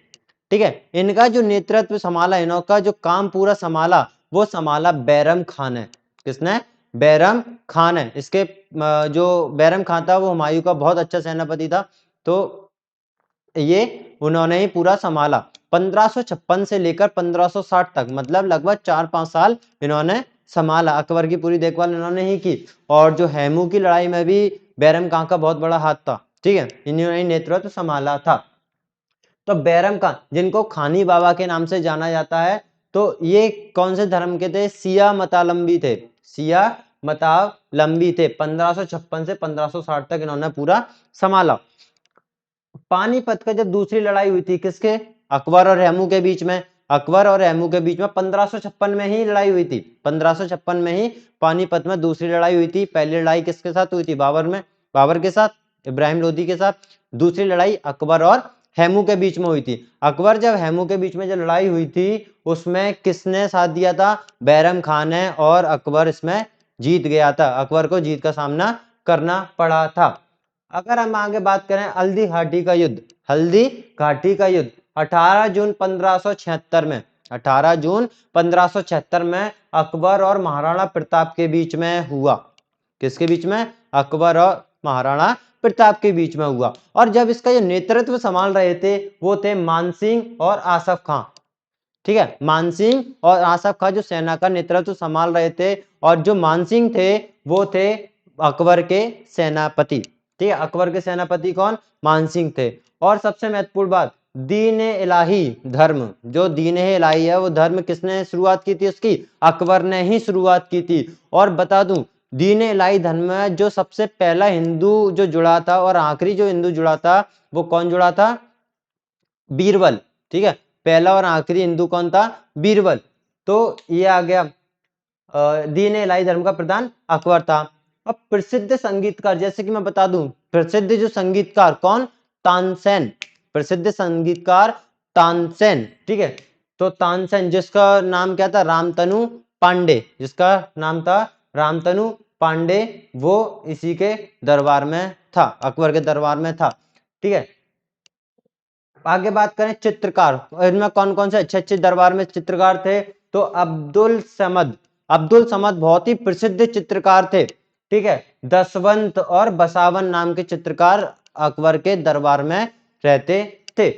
ठीक है। इनका जो नेतृत्व संभाला, इनका जो काम पूरा संभाला, वो संभाला बैरम खान है। किसने? बैरम खान है। इसके जो बैरम खान था वो हुमायूं का बहुत अच्छा सेनापति था, तो ये उन्होंने ही पूरा संभाला। 1556 से लेकर 1560 तक, मतलब लगभग 4-5 साल इन्होंने संभाला। अकबर की पूरी देखभाल इन्होंने ही की। और जो हैमू की लड़ाई में भी बैरम खान का बहुत बड़ा हाथ था। ठीक है, इन्होंने नेतृत्व संभाला था। तो बैरम खान, जिनको खानी बाबा के नाम से जाना जाता है, तो ये कौन से धर्म के थे? सिया मतावलंबी थे। सिया मतावलंबी थे। 1556 से 1560 तक इन्होंने पूरा संभाला। पानीपत का जब दूसरी लड़ाई हुई थी, किसके? अकबर और हैमू के बीच में। अकबर और हैमू के बीच में 1556 में ही लड़ाई हुई थी। 1556 में ही पानीपत में दूसरी लड़ाई हुई थी। पहली लड़ाई किसके साथ हुई थी? बाबर के साथ, इब्राहिम लोदी के साथ। दूसरी लड़ाई अकबर और हैमू के बीच में हुई थी। अकबर जब हैमू के बीच में जो लड़ाई हुई थी, उसमें किसने साथ दिया था? बैरम खान ने, और अकबर इसमें जीत गया था। अकबर को जीत का सामना करना पड़ा था। अगर हम आगे बात करें हल्दी घाटी का युद्ध, हल्दी घाटी का युद्ध 18 जून 1576 में, 18 जून 1576 में अकबर और महाराणा प्रताप के बीच में हुआ। किसके बीच में? अकबर और महाराणा प्रताप के बीच में हुआ। और जब इसका जो नेतृत्व संभाल रहे थे, वो थे मानसिंह और आसफ खां। ठीक है, मानसिंह और आसफ खां जो सेना का नेतृत्व संभाल रहे थे। और जो मानसिंह थे, वो थे अकबर के सेनापति। ठीक है, अकबर के सेनापति कौन? मानसिंह थे। और सबसे महत्वपूर्ण बात, दीन इलाही धर्म, जो दीन इलाही है, वो धर्म किसने शुरुआत की थी? उसकी अकबर ने ही शुरुआत की थी। और बता दूं, दीन इलाही धर्म में जो सबसे पहला हिंदू जो जुड़ा था और आखिरी जो हिंदू जुड़ा था, वो कौन जुड़ा था? बीरबल। ठीक है, पहला और आखिरी हिंदू कौन था? बीरबल। तो ये आ गया दीन इलाही धर्म का प्रधान अकबर था। अब प्रसिद्ध संगीतकार, जैसे कि मैं बता दूं, प्रसिद्ध जो संगीतकार कौन? तानसेन। प्रसिद्ध संगीतकार तानसेन। ठीक है, तो तानसेन, जिसका नाम क्या था? रामतनु पांडे। जिसका नाम था रामतनु पांडे, वो इसी के दरबार में था, अकबर के दरबार में था। ठीक है, आगे बात करें चित्रकार, इनमें कौन कौन से अच्छे अच्छे दरबार में चित्रकार थे? तो अब्दुल समद। अब्दुल समद बहुत ही प्रसिद्ध चित्रकार थे। ठीक है, दसवंत और बसावन नाम के चित्रकार अकबर के दरबार में रहते थे।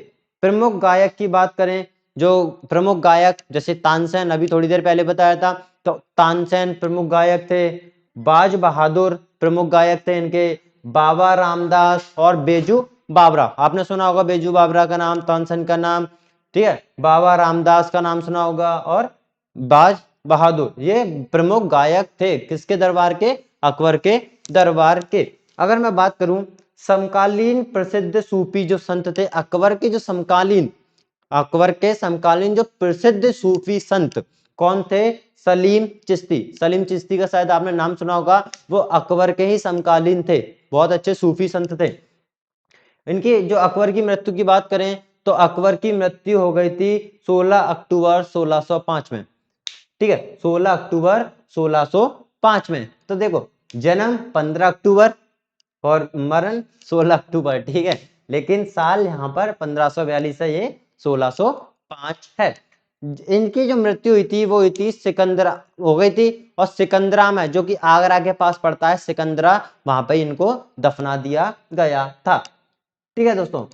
प्रमुख गायक की बात करें, जो प्रमुख गायक, जैसे तानसेन अभी थोड़ी देर पहले बताया था, तो तानसेन प्रमुख गायक थे। बाज बहादुर प्रमुख गायक थे इनके। बाबा रामदास और बेजू बाबरा, आपने सुना होगा बेजू बाबरा का नाम, तानसेन का नाम। ठीक है, बाबा रामदास का नाम सुना होगा, और बाज बहादुर, ये प्रमुख गायक थे किसके दरबार के? अकबर के दरबार के। अगर मैं बात करूं समकालीन प्रसिद्ध सूफी जो संत थे अकबर के, जो समकालीन, अकबर के समकालीन जो प्रसिद्ध सूफी संत कौन थे? सलीम चिश्ती। सलीम चिश्ती का शायद आपने नाम सुना होगा, वो अकबर के ही समकालीन थे, बहुत अच्छे सूफी संत थे। इनकी जो अकबर की मृत्यु की बात करें, तो अकबर की मृत्यु हो गई थी 16 अक्टूबर 1605 में। ठीक है, 16 अक्टूबर 1605 में। तो देखो, जन्म 15 अक्टूबर और मरण 16 अक्टूबर। ठीक है, लेकिन साल यहाँ पर 1542 है, ये 1605 है। इनकी जो मृत्यु हुई थी, वो हुई थी सिकंदरा हो गई थी, और सिकंदरा में, जो कि आगरा के पास पड़ता है, सिकंदरा, वहां पर इनको दफना दिया गया था। ठीक है दोस्तों,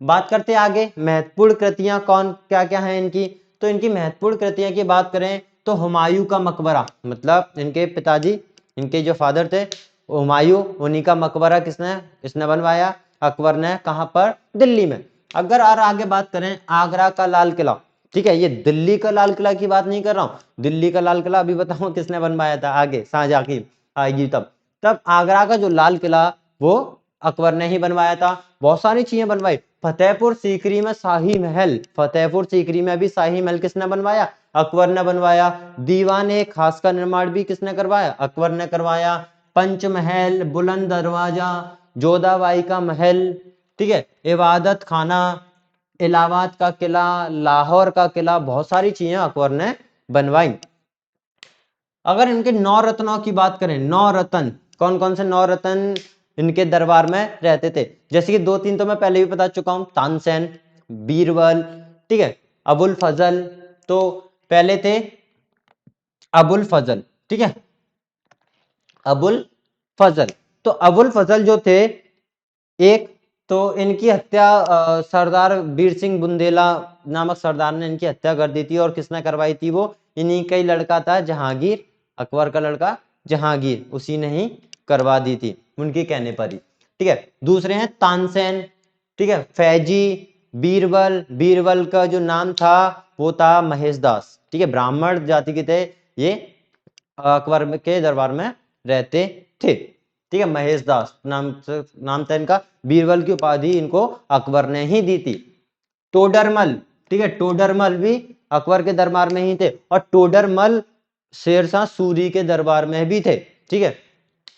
बात करते हैं आगे महत्वपूर्ण कृतियां कौन क्या क्या हैं इनकी। तो इनकी महत्वपूर्ण कृतियां की बात करें, तो हुमायूं का मकबरा, मतलब इनके पिताजी, इनके जो फादर थे हुमायूं, उन्हीं का मकबरा किसने इसने बनवाया? अकबर ने। कहां पर? दिल्ली में। अगर और आगे बात करें आगरा का लाल किला, ठीक है, ये दिल्ली का लाल किला की बात नहीं कर रहा हूं, दिल्ली का लाल किला अभी बताऊं किसने बनवाया था, आगे शाहजहां की आएगी तब। तब आगरा का जो लाल किला, वो अकबर ने ही बनवाया था। बहुत सारी चीजें बनवाई। फतेहपुर सीकरी में शाही महल, फतेहपुर सीकरी में भी शाही महल किसने बनवाया? अकबर ने बनवाया। दीवाने खास का निर्माण भी किसने करवाया? अकबर ने करवाया। पंचमहल, बुलंद दरवाजा, जोधाबाई का महल, ठीक है, इबादत खाना, इलाहाबाद का किला, लाहौर का किला, बहुत सारी चीजें अकबर ने बनवाई। अगर इनके 9 रत्नों की बात करें, 9 रत्न, कौन कौन से 9 रत्न इनके दरबार में रहते थे? जैसे कि 2-3 तो मैं पहले भी बता चुका हूं, तानसेन, बीरबल, ठीक है। अबुल फजल, तो पहले थे अबुल फजल, ठीक है, अबुल फजल। तो अबुल फजल जो थे, एक तो इनकी हत्या सरदार वीर सिंह बुंदेला नामक सरदार ने इनकी हत्या कर दी थी। और किसने करवाई थी? वो इन्हीं का ही लड़का था जहांगीर, अकबर का लड़का जहांगीर, उसी ने ही करवा दी थी उनके कहने पर ही, ठीक है। दूसरे हैं तानसेन, ठीक है, फैजी, बीरबल। बीरबल का जो नाम था वो था महेश दास, ठीक है, ब्राह्मण जाति के थे ये, अकबर के दरबार में रहते थे, ठीक है। महेश दास नाम था इनका। बीरबल की उपाधि इनको अकबर ने ही दी थी। टोडरमल, ठीक है, टोडरमल भी अकबर के दरबार में ही थे। और टोडरमल शेरशाह सूरी के दरबार में भी थे, ठीक है।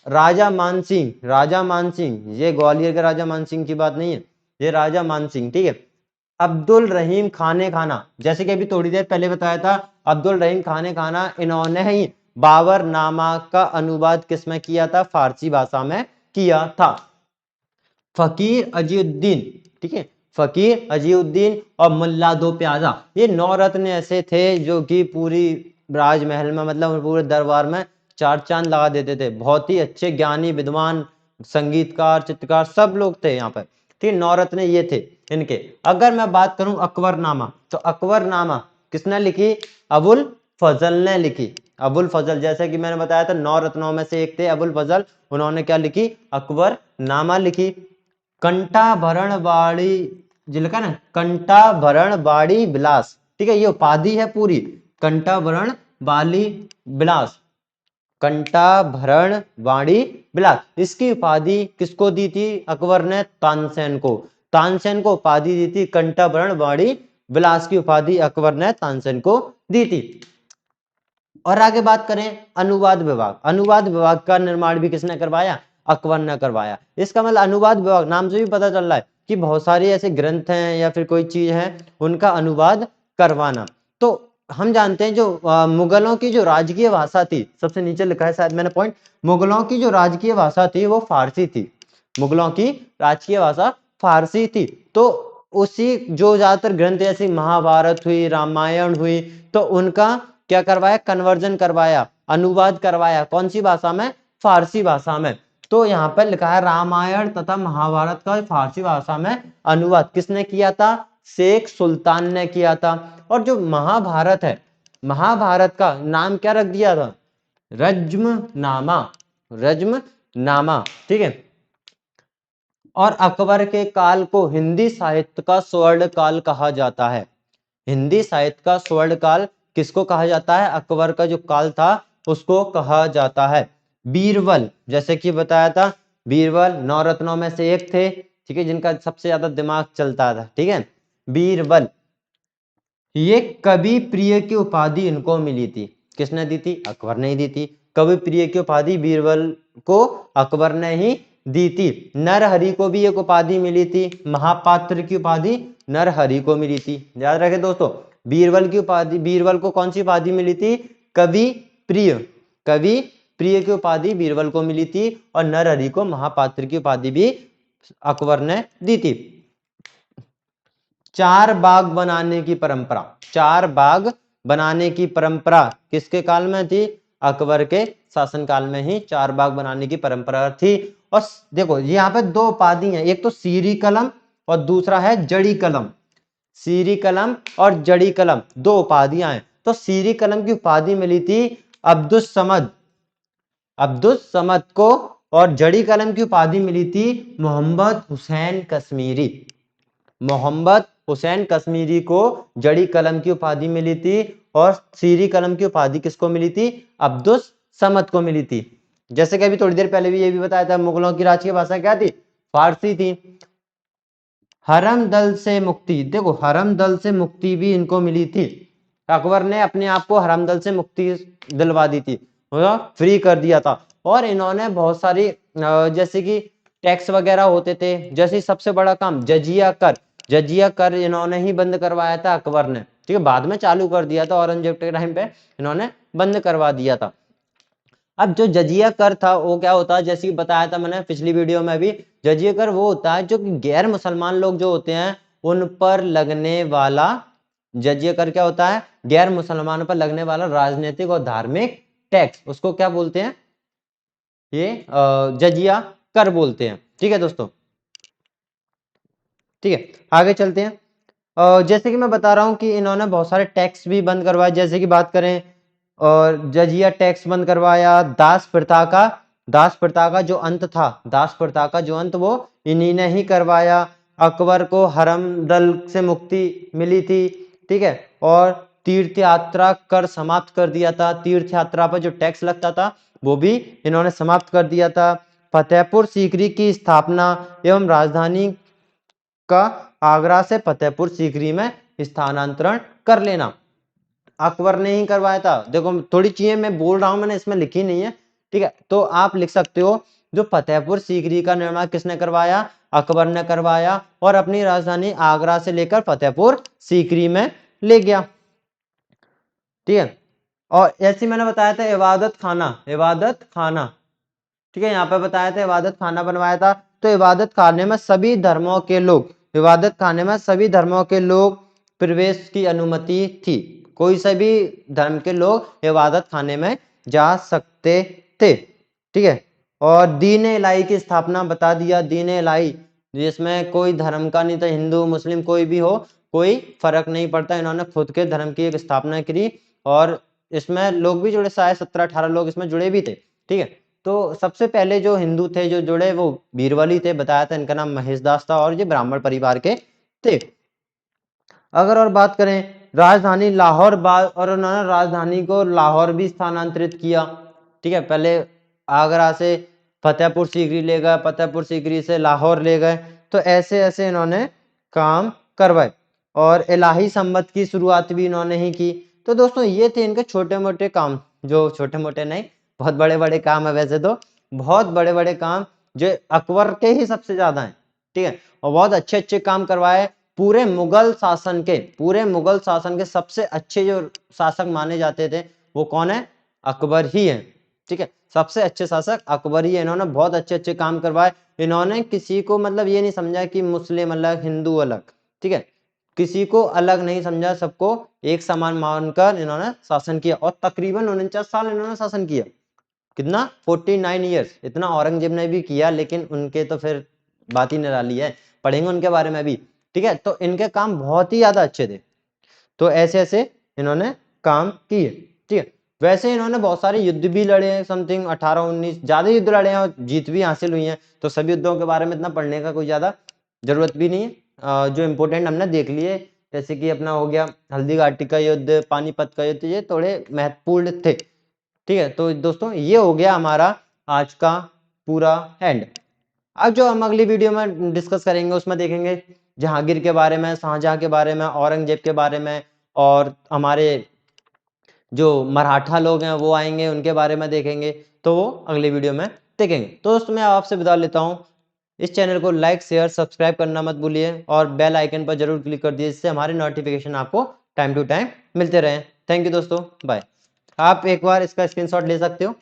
राजा मानसिंह, राजा मानसिंह, ये ग्वालियर के राजा मानसिंह की बात नहीं है, ये राजा मानसिंह, ठीक है। अब्दुल रहीम खाने खाना, जैसे कि अभी थोड़ी देर पहले बताया था, अब्दुल रहीम खाने खाना, इन्होंने ही बाबरनामा का अनुवाद किसमें किया था? फारसी भाषा में किया था। फकीर अजीउद्दीन, ठीक है, फकीर अजीउद्दीन और मुल्ला दो प्याजा, ये 9 रत्न ऐसे थे जो कि पूरी राजमहल में, मतलब पूरे दरबार में चार चांद लगा देते थे। बहुत ही अच्छे ज्ञानी, विद्वान, संगीतकार, चित्रकार, सब लोग थे यहाँ पर, ठीक। 9 रत्न ये थे इनके। अगर मैं बात करूं अकबरनामा, तो अकबरनामा किसने लिखी? अबुल फजल ने लिखी। अबुल फजल, जैसे कि मैंने बताया था 9 रत्नों में से एक थे अबुल फजल, उन्होंने क्या लिखी? अकबरनामा लिखी। कंठाभरण बाड़ी, जो लिखा ना, कंठाभरण बाड़ी विलास, ठीक है, ये उपाधि है पूरी, कंठाभरण बाली विलास, कंठाभरण वाणी विलास। इसकी उपाधि किसको दी थी अकबर ने? तानसेन को। तानसेन को उपाधि दी थी कंठाभरण वाणी विलास की उपाधि अकबर ने तानसेन को दी थी। और आगे बात करें अनुवाद विभाग, अनुवाद विभाग का निर्माण भी किसने करवाया? अकबर ने करवाया। इसका मतलब अनुवाद विभाग नाम से भी पता चल रहा है कि बहुत सारे ऐसे ग्रंथ हैं या फिर कोई चीज है उनका अनुवाद करवाना। तो हम जानते हैं जो मुगलों की जो राजकीय भाषा थी, सबसे नीचे लिखा है शायद मैंने पॉइंट, मुगलों की जो राजकीय भाषा थी वो फारसी थी। मुगलों की राजकीय भाषा फारसी थी। तो उसी जो ज्यादातर ग्रंथ जैसे महाभारत हुई, रामायण हुई, तो उनका क्या करवाया? कन्वर्जन करवाया, अनुवाद करवाया। कौन सी भाषा में? फारसी भाषा में। तो यहाँ पर लिखा है रामायण तथा महाभारत का फारसी भाषा में अनुवाद किसने किया था? शेख सुल्तान ने किया था। और जो महाभारत है, महाभारत का नाम क्या रख दिया था? रज्मनामा, रज्मनामा, ठीक है। और अकबर के काल को हिंदी साहित्य का स्वर्ण काल कहा जाता है। हिंदी साहित्य का स्वर्ण काल किसको कहा जाता है? अकबर का जो काल था उसको कहा जाता है। बीरबल, जैसे कि बताया था, बीरबल 9 रत्नों में से एक थे, ठीक है, जिनका सबसे ज्यादा दिमाग चलता था, ठीक है, बीरबल। ये कवि प्रिय की उपाधि इनको मिली थी। किसने दी थी? अकबर ने ही दी थी। कवि प्रिय की उपाधि बीरबल को अकबर ने ही दी थी। नरहरि को भी एक उपाधि मिली थी। महापात्र की उपाधि नरहरि को मिली थी। याद रखें दोस्तों, बीरबल की उपाधि, बीरबल को कौन सी उपाधि मिली थी? कवि प्रिय, कवि प्रिय की उपाधि बीरबल को मिली थी। और नरहरि को महापात्र की उपाधि भी अकबर ने दी थी। चार बाग बनाने की परंपरा, चार बाग बनाने की परंपरा किसके काल में थी? अकबर के शासनकाल में ही चार बाग बनाने की परंपरा थी। और देखो यहाँ पे दो उपाधि हैं, एक तो सीरी कलम और दूसरा है जड़ी कलम। सीरी कलम और जड़ी कलम दो उपाधियां हैं। तो सीरी कलम की उपाधि मिली थी अब्दुल समद, अब्दुल समद को। और जड़ी कलम की उपाधि मिली थी मोहम्मद हुसैन कश्मीरी। मोहम्मद हुसैन कश्मीरी को जड़ी कलम की उपाधि मिली थी। और सीरी कलम की उपाधि किसको मिली थी? अब्दुल समद को मिली थी। जैसे कि अभी थोड़ी देर पहले भी ये भी बताया था, मुगलों की राजकीय भाषा क्या थी? फारसी थी। हरम दल से मुक्ति, देखो हरम दल से मुक्ति भी इनको मिली थी। अकबर ने अपने आप को हरम दल से मुक्ति दिलवा दी थी, फ्री कर दिया था। और इन्होंने बहुत सारी जैसे कि टैक्स वगैरह होते थे, जैसे सबसे बड़ा काम जजिया कर, जजिया कर इन्होंने ही बंद करवाया था अकबर ने, ठीक है, बाद में चालू कर दिया था औरंगजेब के टाइम पे इन्होंने बंद करवा दिया था। अब जो जजिया कर था वो क्या होता है? जैसे कि बताया था मैंने पिछली वीडियो में भी, जजिया कर वो होता है जो कि गैर मुसलमान लोग जो होते हैं उन पर लगने वाला जजिया कर क्या होता है? गैर मुसलमानों पर लगने वाला राजनीतिक और धार्मिक टैक्स, उसको क्या बोलते हैं? ये जजिया कर बोलते हैं। ठीक है दोस्तों, ठीक है, आगे चलते हैं। जैसे कि मैं बता रहा हूं कि इन्होंने बहुत सारे टैक्स भी बंद करवाए, जैसे कि बात करें और जजिया टैक्स बंद करवाया, दास प्रथा का जो अंत था, दास प्रथा का जो अंत वो इन्हीं ने ही करवाया। अकबर को हरम दल से मुक्ति मिली थी, ठीक है, और तीर्थ यात्रा कर समाप्त कर दिया था, तीर्थ यात्रा पर जो टैक्स लगता था वो भी इन्होंने समाप्त कर दिया था। फतेहपुर सीकरी की स्थापना एवं राजधानी का आगरा से फतेहपुर सीकरी में स्थानांतरण कर लेना अकबर ने ही करवाया था। देखो थोड़ी चीजें मैं बोल रहा हूं, मैंने इसमें लिखी नहीं है, ठीक है, तो आप लिख सकते हो जो फतेहपुर सीकरी का निर्माण किसने करवाया? अकबर ने करवाया, और अपनी राजधानी आगरा से लेकर फतेहपुर सीकरी में ले गया। ठीक है, और ऐसे मैंने बताया था इबादत खाना, ठीक है, यहाँ पे बताया था इबादत खाना बनवाया था। तो इबादत खाने में सभी धर्मों के लोग, इबादत खाने में सभी धर्मों के लोग प्रवेश की अनुमति थी, कोई से भी धर्म के लोग इबादत खाने में जा सकते थे। ठीक है, और दीन इलाही की स्थापना बता दिया, दीन इलाही जिसमें कोई धर्म का नहीं था, हिंदू मुस्लिम कोई भी हो, कोई फर्क नहीं पड़ता, इन्होंने खुद के धर्म की एक स्थापना करी, और इसमें लोग भी जुड़े, शायद 17-18 लोग इसमें जुड़े भी थे। ठीक है, तो सबसे पहले जो हिंदू थे जो जुड़े वो बीरबली थे, बताया था इनका नाम महेश दास था, और ये ब्राह्मण परिवार के थे। अगर और बात करें राजधानी लाहौर, और उन्होंने राजधानी को लाहौर भी स्थानांतरित किया। ठीक है, पहले आगरा से फतेहपुर सीकरी ले गए, फतेहपुर सीकरी से लाहौर ले गए, तो ऐसे ऐसे इन्होंने काम करवाए, और इलाही संबत की शुरुआत भी इन्होंने ही की। तो दोस्तों ये थे इनके छोटे मोटे काम, जो छोटे मोटे नहीं बहुत बड़े बड़े काम है, वैसे तो बहुत बड़े बड़े काम जो अकबर के ही सबसे ज्यादा हैं। ठीक है, और बहुत अच्छे अच्छे काम करवाए। पूरे मुगल शासन के सबसे अच्छे जो शासक माने जाते थे वो कौन है? अकबर ही है। ठीक है, सबसे अच्छे शासक अकबर ही है। इन्होंने बहुत अच्छे अच्छे काम करवाए। इन्होंने किसी को मतलब ये नहीं समझा कि मुस्लिम अलग हिंदू अलग, ठीक है, किसी को अलग नहीं समझा, सबको एक समान मानकर इन्होंने शासन किया, और तकरीबन 49 साल इन्होंने शासन किया। कितना? 49 ईयर्स। इतना औरंगजेब ने भी किया, लेकिन उनके तो फिर बात ही निराली है, पढ़ेंगे उनके बारे में भी। ठीक है, तो इनके काम बहुत ही ज्यादा अच्छे थे, तो ऐसे ऐसे इन्होंने काम किए। ठीक है, वैसे इन्होंने बहुत सारे युद्ध भी लड़े हैं, समथिंग 18-19 ज्यादा युद्ध लड़े हैं, और जीत भी हासिल हुई है। तो सभी युद्धों के बारे में इतना पढ़ने का कोई ज्यादा जरूरत भी नहीं है, जो इम्पोर्टेंट हमने देख लिए, जैसे कि अपना हो गया हल्दी घाटी का युद्ध, पानीपत का युद्ध, ये थोड़े महत्वपूर्ण थे। ठीक है, तो दोस्तों ये हो गया हमारा आज का पूरा एंड। अब जो हम अगली वीडियो में डिस्कस करेंगे उसमें देखेंगे जहांगीर के बारे में, शाहजहां के बारे में, औरंगजेब के बारे में, और हमारे जो मराठा लोग हैं वो आएंगे, उनके बारे में देखेंगे, तो वो अगली वीडियो में देखेंगे। तो दोस्तों मैं आपसे विदा लेता हूँ। इस चैनल को लाइक शेयर सब्सक्राइब करना मत भूलिए, और बेल आइकन पर जरूर क्लिक कर दिए, जिससे हमारे नोटिफिकेशन आपको टाइम टू टाइम मिलते रहें। थैंक यू दोस्तों, बाय। आप एक बार इसका स्क्रीनशॉट ले सकते हो।